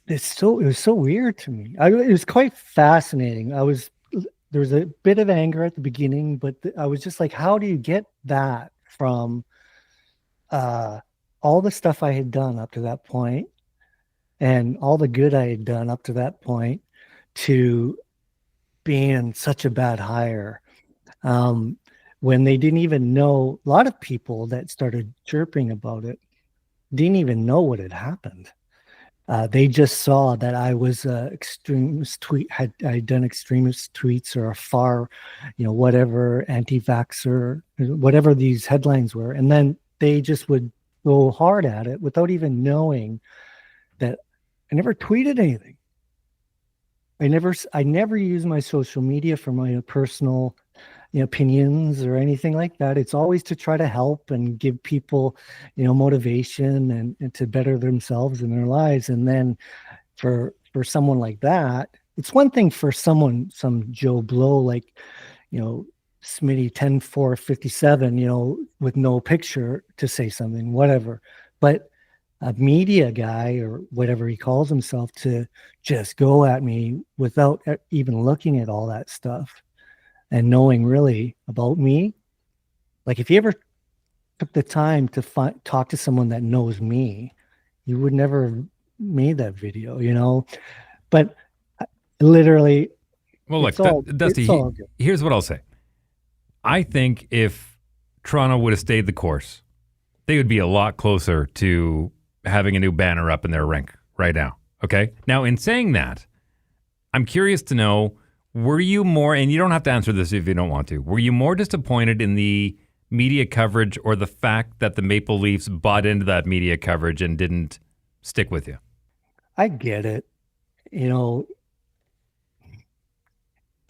it was so weird to me. It was quite fascinating. There was a bit of anger at the beginning, but I was just like, how do you get that from all the stuff I had done up to that point and all the good I had done up to that point to being such a bad hire? When they didn't even know, a lot of people that started chirping about it didn't even know what had happened. They just saw that I was extremist I'd done extremist tweets or a far, whatever, anti-vaxxer, whatever these headlines were. And then they just would go hard at it without even knowing that I never tweeted anything. I never use my social media for my personal opinions or anything like that. It's always to try to help and give people, motivation and to better themselves in their lives. And then for someone like that, it's one thing for some Joe Blow, like, Smitty 10-4-57, with no picture to say something, whatever. But a media guy or whatever he calls himself to just go at me without even looking at all that stuff and knowing really about me. Like, if you ever took the time to talk to someone that knows me, you would never have made that video, but literally. Well, look, Dusty, here's what I'll say. I think if Toronto would have stayed the course, they would be a lot closer to having a new banner up in their rink right now. Okay. Now, in saying that, I'm curious to know, were you more, and you don't have to answer this if you don't want to, were you more disappointed in the media coverage or the fact that the Maple Leafs bought into that media coverage and didn't stick with you? I get it.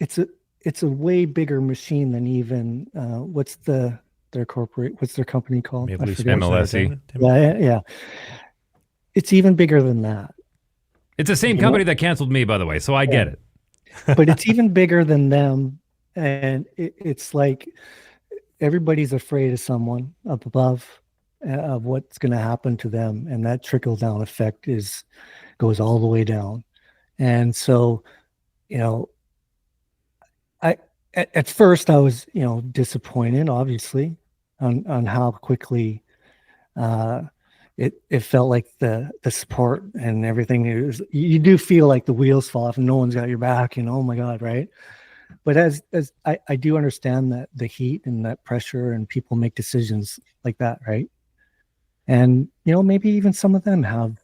It's a way bigger machine than even what's their company called? Maple Leafs MLSE. Yeah. It's even bigger than that. It's the same company that canceled me, by the way, so I get it. But it's even bigger than them, and it's like everybody's afraid of someone up above, of what's going to happen to them, and that trickle down effect goes all the way down. And so, at first I was disappointed, obviously, on how quickly it felt like the support and everything. You do feel like the wheels fall off and no one's got your back, oh my God, right? But as I do understand that the heat and that pressure and people make decisions like that, right? And maybe even some of them have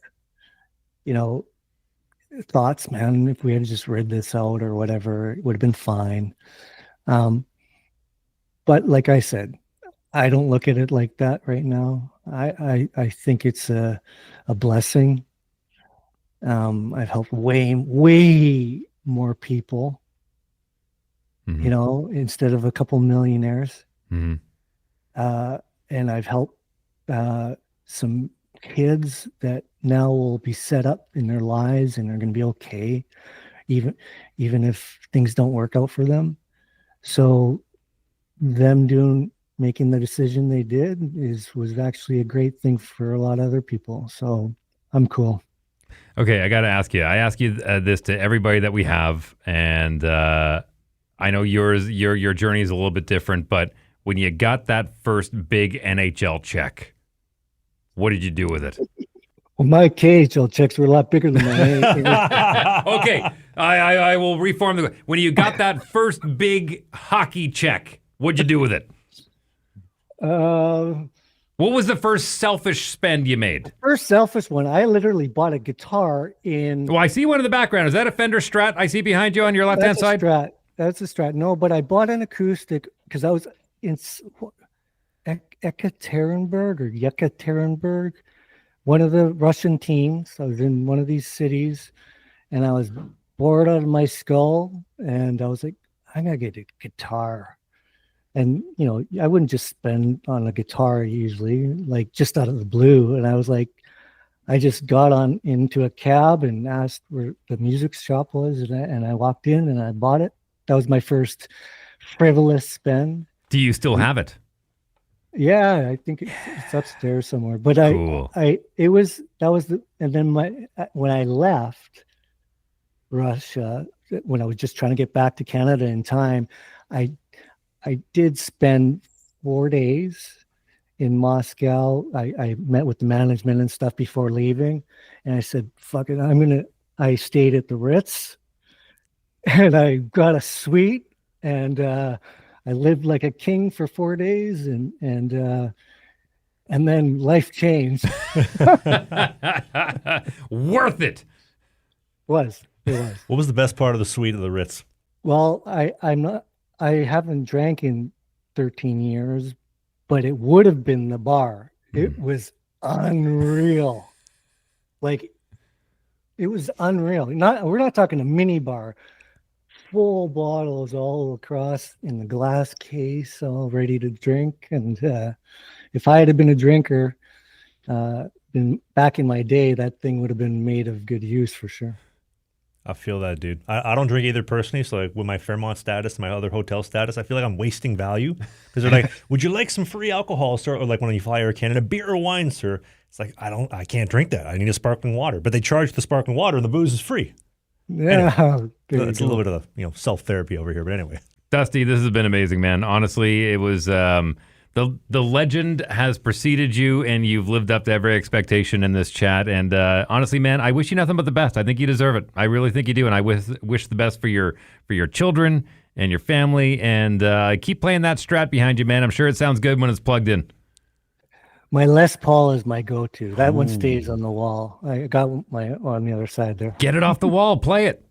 thoughts, man, if we had just read this out or whatever, it would have been fine. But like I said, I don't look at it like that right now. I think it's a blessing. I've helped way more people, instead of a couple millionaires. Mm-hmm. And I've helped some kids that now will be set up in their lives and are going to be okay, even if things don't work out for them. So them making the decision they did was actually a great thing for a lot of other people. So I'm cool. Okay, I got to ask you. I ask you this to everybody that we have, and I know your journey is a little bit different. But when you got that first big NHL check, what did you do with it? Well, my KHL checks were a lot bigger than my. Okay, I will reform the. When you got that first big hockey check, what'd you do with it? What was the first selfish spend you made? First selfish one, I literally bought a guitar in. Well, I see one in the background. Is that a Fender Strat I see behind you on your left-hand side? That's a Strat. No, but I bought an acoustic because I was in Yekaterinburg, one of the Russian teams. I was in one of these cities, and I was bored out of my skull, and I was like, I'm gonna get a guitar. And, you know, I wouldn't just spend on a guitar usually, like just out of the blue. And I was like, I just got on into a cab and asked where the music shop was. And I walked in and I bought it. That was my first frivolous spend. Do you still have it? Yeah, I think it's upstairs somewhere. But Cool. and then when I left Russia, when I was just trying to get back to Canada in time, I did spend 4 days in Moscow. I met with the management and stuff before leaving, and I said, "Fuck it, I stayed at the Ritz, and I got a suite, and I lived like a king for 4 days, and then life changed." Worth it. It was. What was the best part of the suite of the Ritz? Well, I haven't drank in 13 years, but it would have been the bar. It was unreal. Like, it was unreal. We're not talking a mini bar. Full bottles all across in the glass case, all ready to drink. And if I had been a drinker back in my day, that thing would have been made of good use for sure. I feel that, dude. I don't drink either personally, so like with my Fairmont status and my other hotel status, I feel like I'm wasting value because they're like, "Would you like some free alcohol, sir?" Or like when you fly Air Canada, beer or wine, sir. It's like I can't drink that. I need a sparkling water, but they charge the sparkling water and the booze is free. Yeah, Anyway, it's a little bit of self therapy over here, but anyway. Dusty, this has been amazing, man. Honestly, it was the legend has preceded you, and you've lived up to every expectation in this chat. And honestly, man, I wish you nothing but the best. I think you deserve it. I really think you do, and I wish the best for your children and your family. And keep playing that Strat behind you, man. I'm sure it sounds good when it's plugged in. My Les Paul is my go-to. That one stays on the wall. I got my on the other side there. Get it off the wall. Play it.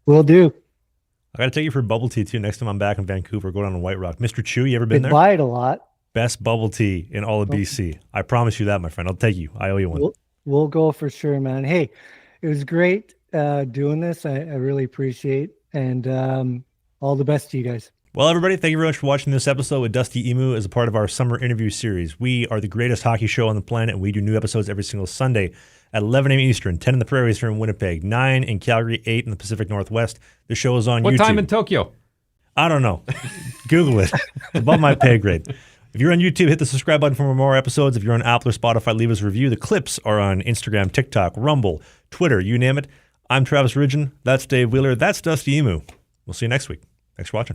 Will do. I got to take you for bubble tea, too. Next time I'm back in Vancouver, go down to White Rock. Mr. Chew, you ever been there? Buy it a lot. Best bubble tea in all of BC. I promise you that, my friend. I'll take you. I owe you one. We'll go for sure, man. Hey, it was great doing this. I really appreciate and all the best to you guys. Well, everybody, thank you very much for watching this episode with Dusty Imoo as a part of our summer interview series. We are the greatest hockey show on the planet, and we do new episodes every single Sunday at 11 a.m. Eastern, 10 in the Prairies here in Winnipeg, 9 in Calgary, 8 in the Pacific Northwest. The show is on YouTube. What time in Tokyo? I don't know. Google it. Above my pay grade. If you're on YouTube, hit the subscribe button for more episodes. If you're on Apple or Spotify, leave us a review. The clips are on Instagram, TikTok, Rumble, Twitter, you name it. I'm Travis Ridgen. That's Dave Wheeler. That's Dusty Imoo. We'll see you next week. Thanks for watching.